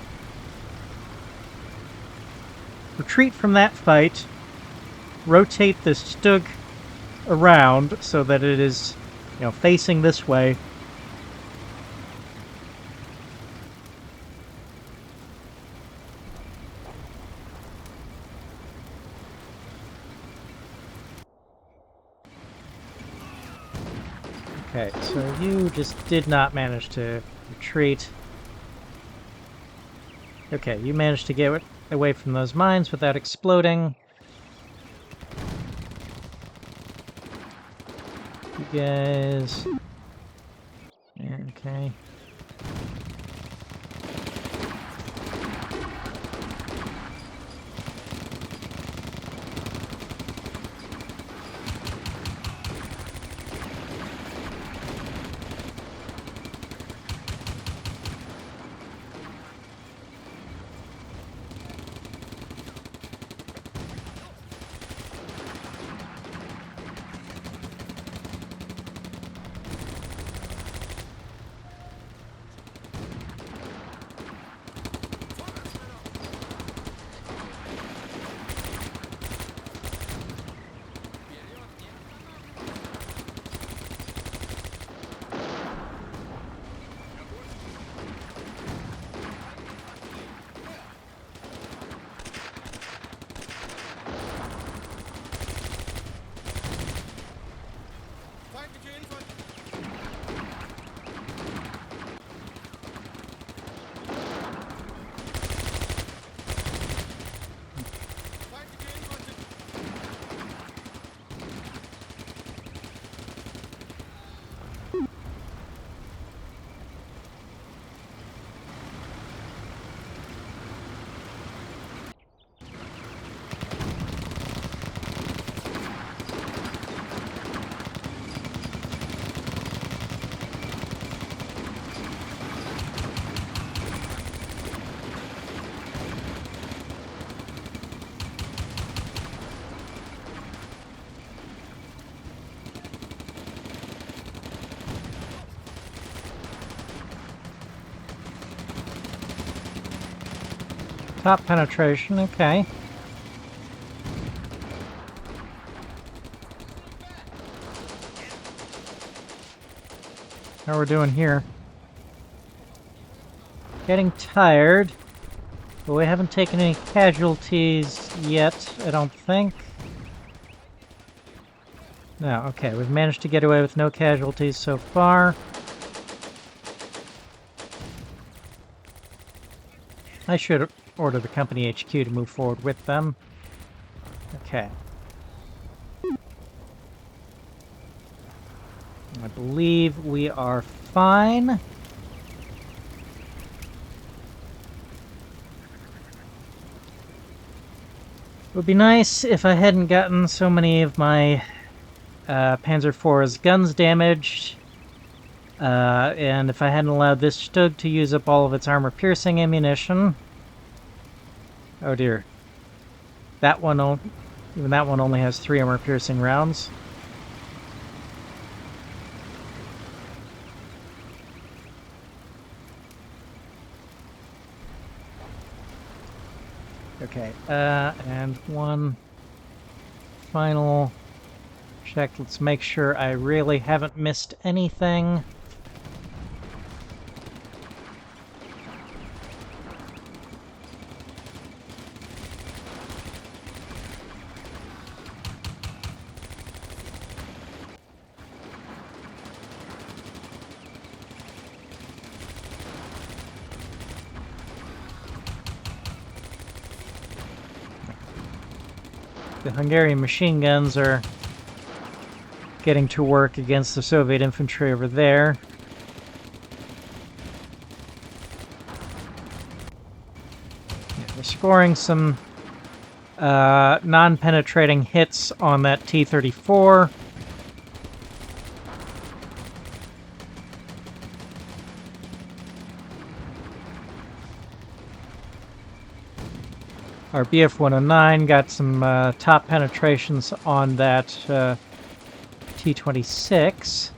Retreat from that fight. Rotate the Stug around so that it is, facing this way. Okay, so you just did not manage to retreat. Okay, you managed to get away from those mines without exploding. You guys... Okay. Top penetration, okay. How we're doing here? Getting tired, but we haven't taken any casualties yet, I don't think. No, okay, we've managed to get away with no casualties so far. I should order the company HQ to move forward with them. Okay. I believe we are fine. It would be nice if I hadn't gotten so many of my Panzer IV's guns damaged, and if I hadn't allowed this Stug to use up all of its armor-piercing ammunition. Oh dear. That one, even that one only has 3 armor-piercing rounds. Okay, and one final check. Let's make sure I really haven't missed anything. The Hungarian machine guns are getting to work against the Soviet infantry over there. Yeah, we're scoring some non-penetrating hits on that T-34. Our BF-109 got some top penetrations on that T-26.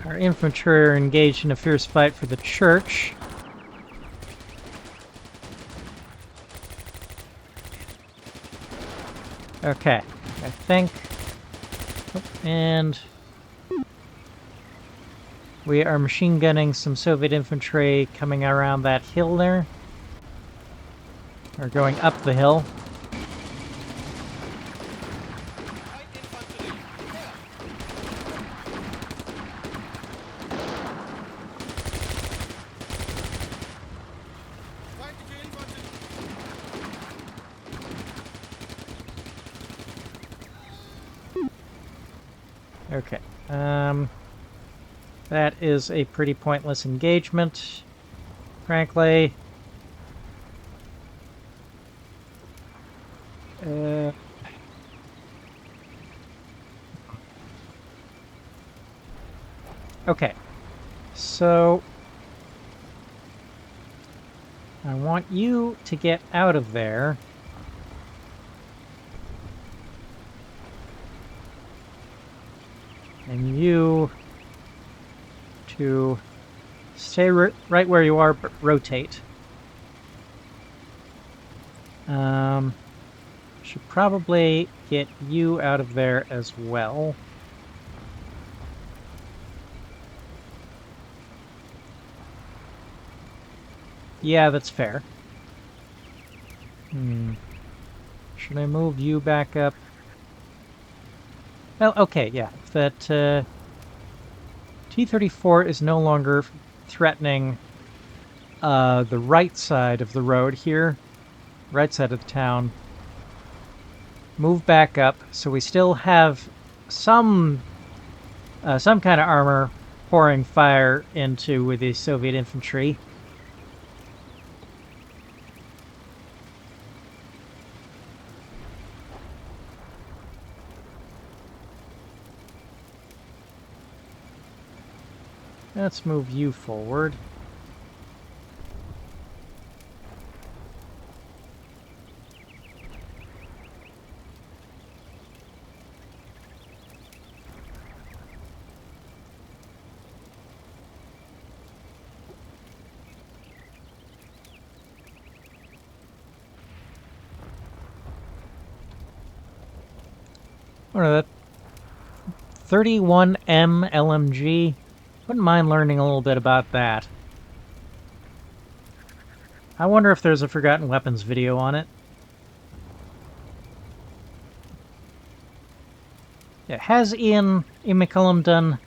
Our infantry are engaged in a fierce fight for the church. Okay, I think... And we are machine gunning some Soviet infantry coming around that hill there. Or going up the hill. Okay. That is a pretty pointless engagement, frankly. Okay. So I want you to get out of there. And you to stay right where you are, but rotate. Should probably get you out of there as well. Yeah, that's fair. Should I move you back up? Well, okay, yeah. That T-34 is no longer threatening the right side of the road here. Right side of the town. Move back up, so we still have some kind of armor pouring fire into with the Soviet infantry. Let's move you forward. What are that? 31M LMG. Wouldn't mind learning a little bit about that. I wonder if there's a Forgotten Weapons video on it. Yeah, has Ian McCullum done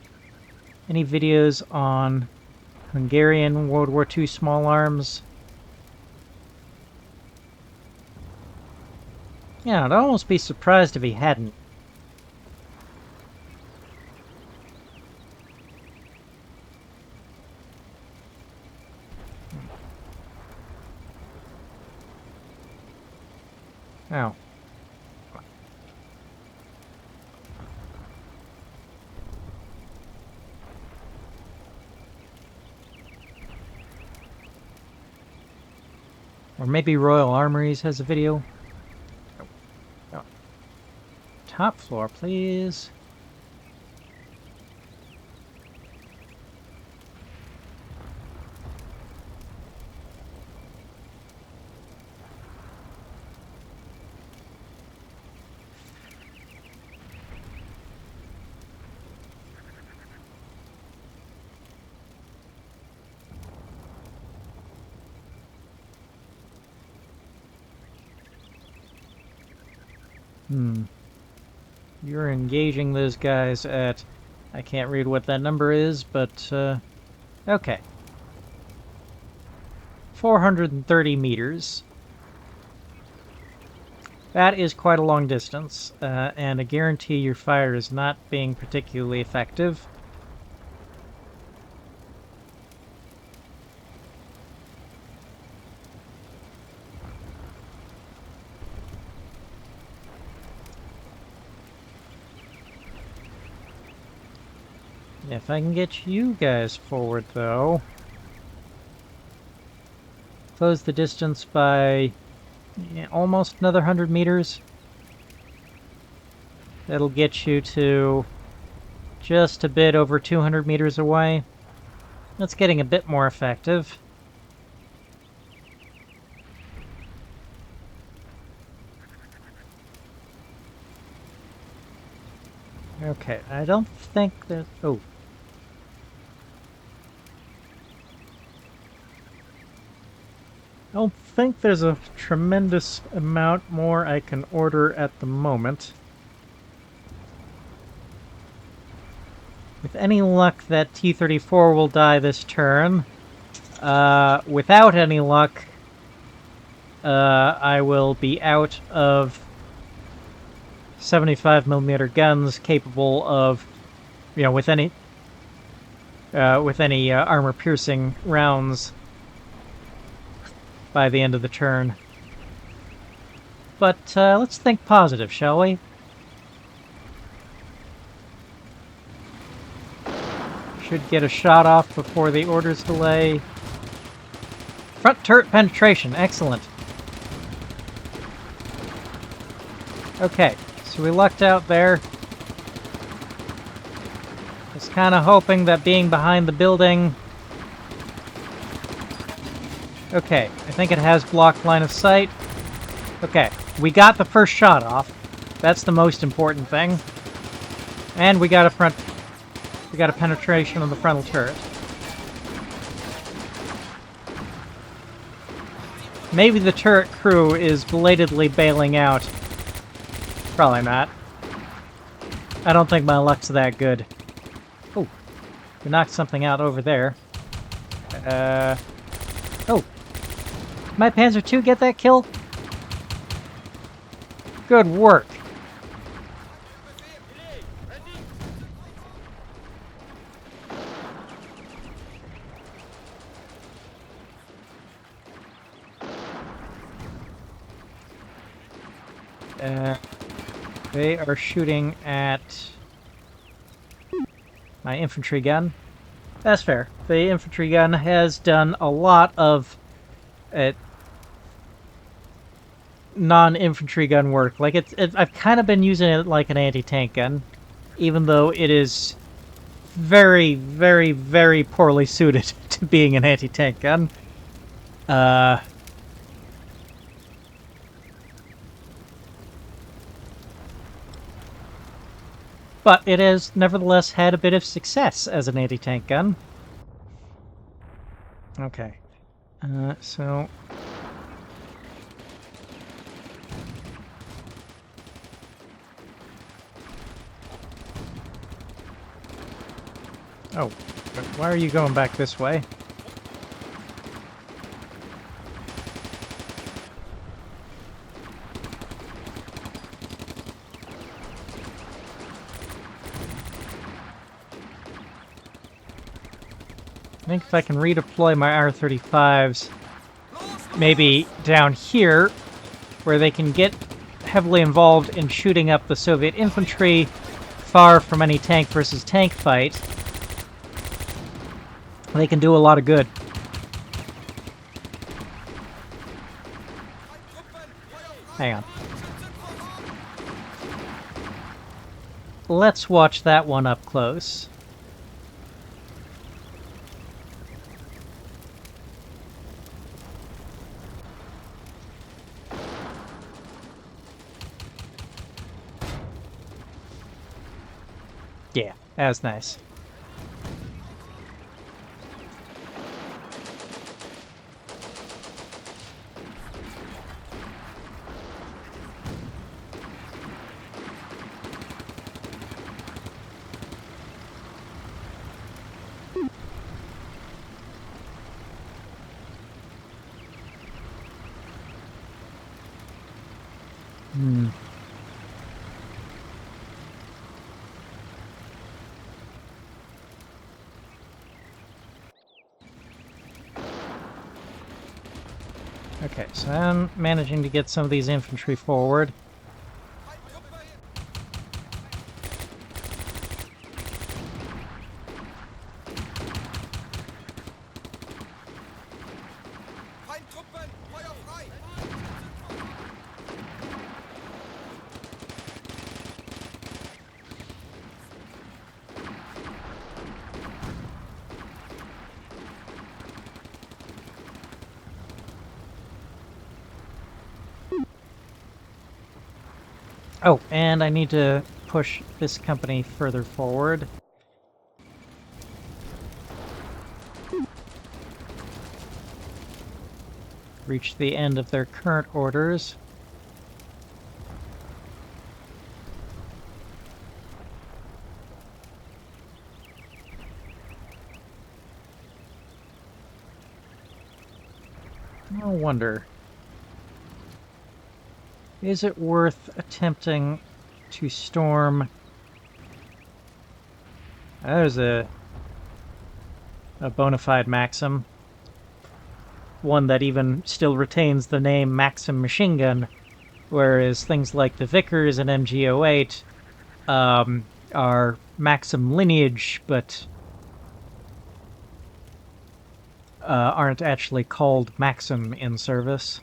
any videos on Hungarian World War II small arms? Yeah, I'd almost be surprised if he hadn't. Oh. Or maybe Royal Armories has a video. Oh. Top floor, please. You're engaging those guys at... I can't read what that number is, but... okay. 430 meters. That is quite a long distance, and I guarantee your fire is not being particularly effective. If I can get you guys forward, though. Close the distance by almost another 100 meters. That'll get you to just a bit over 200 meters away. That's getting a bit more effective. Okay, I don't think that... Oh. I don't think there's a tremendous amount more I can order at the moment. With any luck, that T-34 will die this turn. Without any luck, I will be out of 75mm guns capable of, with any armor-piercing rounds by the end of the turn. But let's think positive, shall we? Should get a shot off before the orders delay. Front turret penetration, excellent. Okay, so we lucked out there. Just kind of hoping that being behind the building... Okay, I think it has blocked line of sight. Okay, we got the first shot off. That's the most important thing. And we got a penetration on the frontal turret. Maybe the turret crew is belatedly bailing out. Probably not. I don't think my luck's that good. Oh, we knocked something out over there. Oh. Did my Panzer II get that kill? Good work. They are shooting at my infantry gun. That's fair. The infantry gun has done a lot of non-infantry gun work. Like I've kind of been using it like an anti-tank gun, even though it is very, very, very poorly suited to being an anti-tank gun. But it has nevertheless had a bit of success as an anti-tank gun. Okay. So... Oh, but why are you going back this way? I think if I can redeploy my R-35s, maybe down here, where they can get heavily involved in shooting up the Soviet infantry, far from any tank versus tank fight, they can do a lot of good. Hang on. Let's watch that one up close. Yeah, that was nice. Okay, so I'm managing to get some of these infantry forward. Oh, and I need to push this company further forward. reached the end of their current orders. I wonder, is it worth attempting to storm? There's a bona fide Maxim. One that even still retains the name Maxim machine gun, whereas things like the Vickers and MG08 are Maxim lineage, but aren't actually called Maxim in service.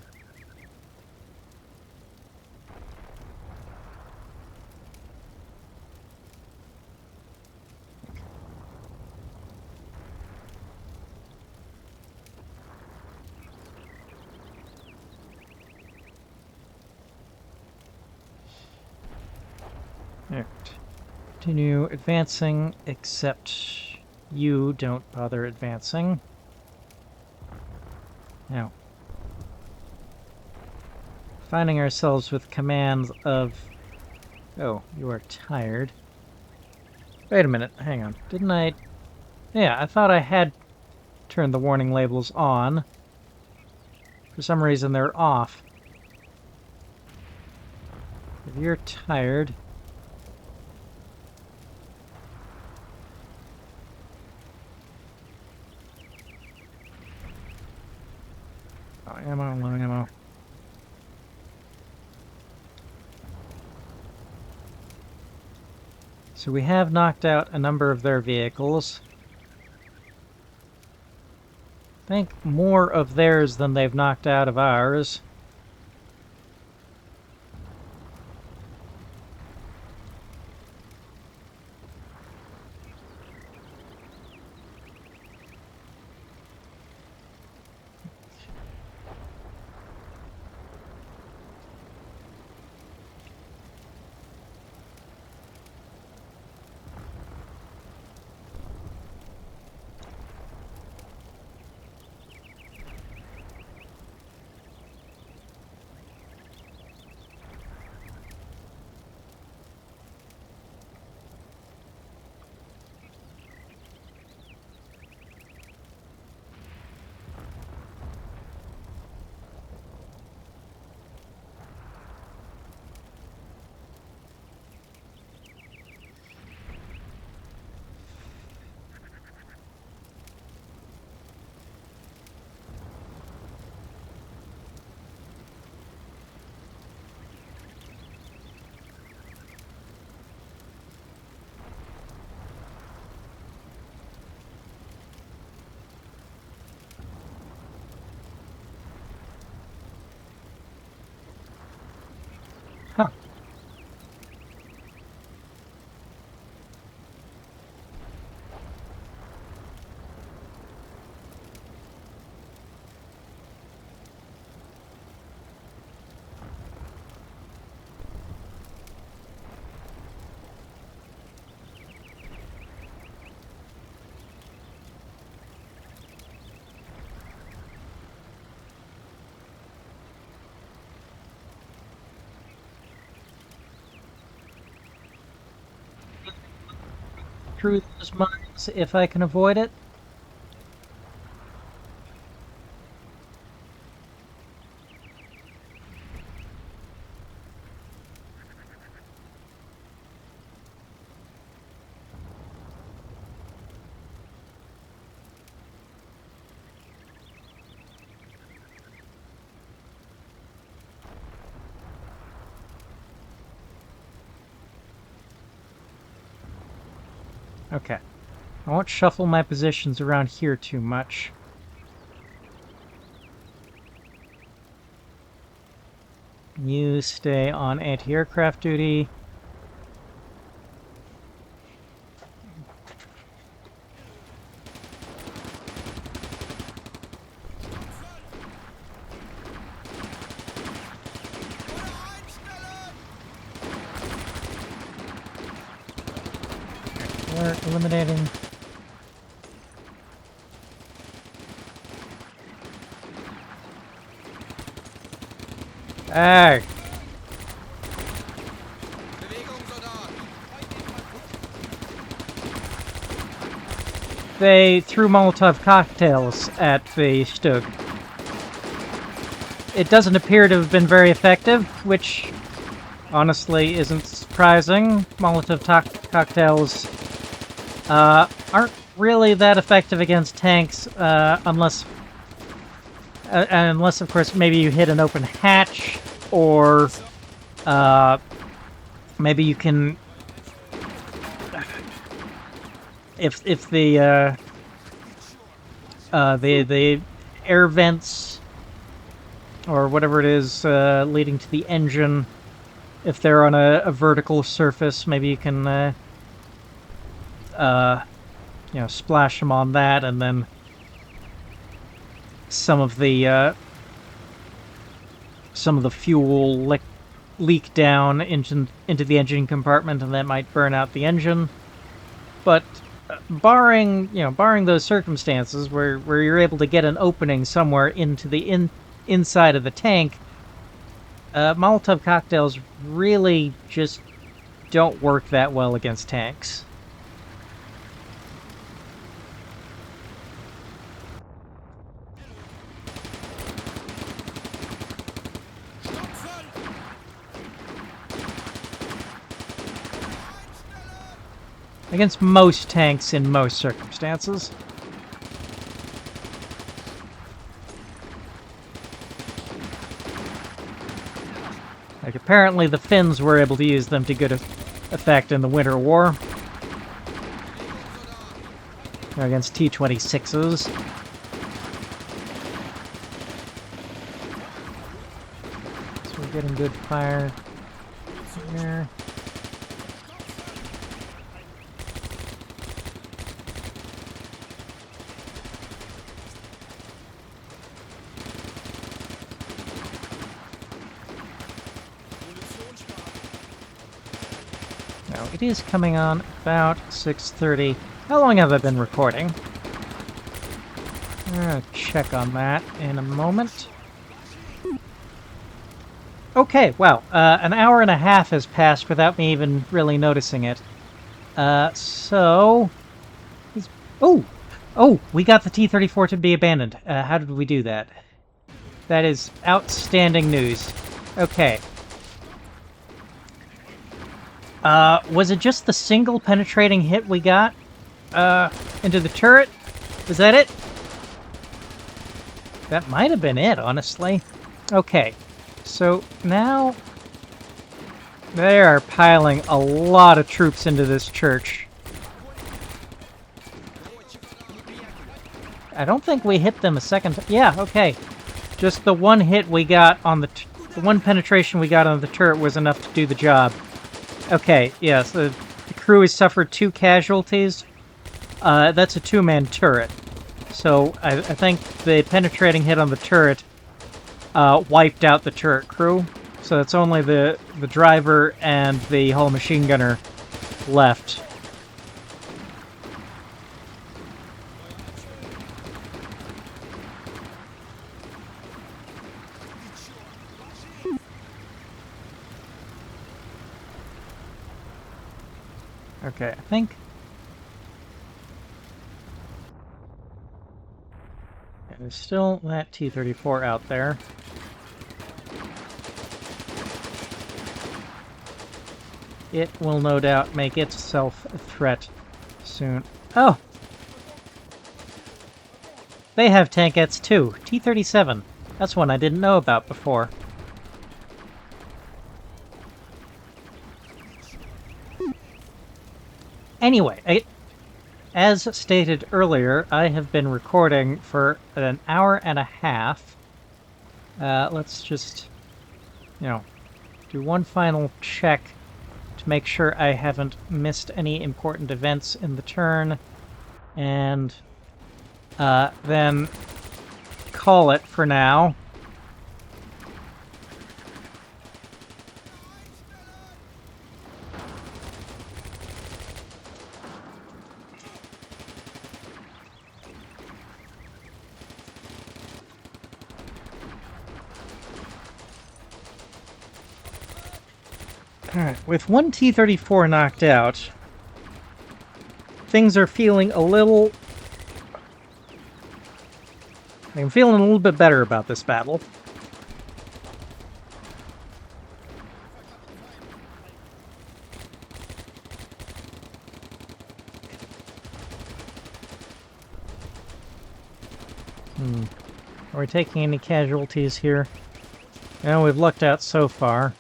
Right. Continue advancing, except you don't bother advancing. Now, finding ourselves with commands of... Oh, you are tired. Wait a minute, hang on. Didn't I... Yeah, I thought I had turned the warning labels on. For some reason, they're off. If you're tired... Oh, ammo, low ammo. So we have knocked out a number of their vehicles. I think more of theirs than they've knocked out of ours. Huh. Through those mines if I can avoid it. Okay. I won't shuffle my positions around here too much. You stay on anti-aircraft duty. We're eliminating. Hey! They threw Molotov cocktails at the Stug. It doesn't appear to have been very effective, which honestly isn't surprising. Molotov cocktails aren't really that effective against tanks, unless, of course, maybe you hit an open hatch, or maybe you can, if the air vents or whatever it is leading to the engine, if they're on a vertical surface, maybe you can you know, splash them on that, and then some of the fuel leak down into the engine compartment, and that might burn out the engine. But barring those circumstances where you're able to get an opening somewhere into the inside of the tank, Molotov cocktails really just don't work that well against tanks. Against most tanks in most circumstances. Like, apparently the Finns were able to use them to good effect in the Winter War. Against T-26s. So we're getting good fire here. Now, it is coming on about 6:30. How long have I been recording? I'm gonna check on that in a moment. Okay, wow. An hour and a half has passed without me even really noticing it. So... Oh, we got the T-34 to be abandoned. How did we do that? That is outstanding news. Okay. Was it just the single penetrating hit we got into the turret? Was that it? That might have been it, honestly. Okay, so now they are piling a lot of troops into this church. I don't think we hit them a second. Yeah, okay. Just the one hit we got on the one penetration we got on the turret was enough to do the job. Okay, yes, the crew has suffered 2 casualties. That's a 2-man turret. So I think the penetrating hit on the turret wiped out the turret crew. So it's only the driver and the hull machine gunner left. Okay, I think... there's still that T-34 out there. It will no doubt make itself a threat soon. Oh! They have tankettes too. T-37. That's one I didn't know about before. Anyway, as stated earlier, I have been recording for an hour and a half. Let's just, do one final check to make sure I haven't missed any important events in the turn, and then call it for now. Alright, with one T-34 knocked out, things are feeling a little... I'm feeling a little bit better about this battle. Are we taking any casualties here? No, we've lucked out so far.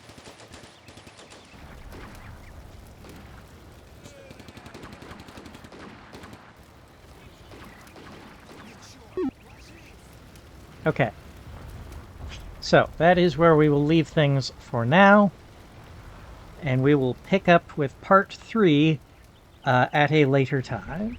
Okay. So, that is where we will leave things for now. And we will pick up with part 3 at a later time.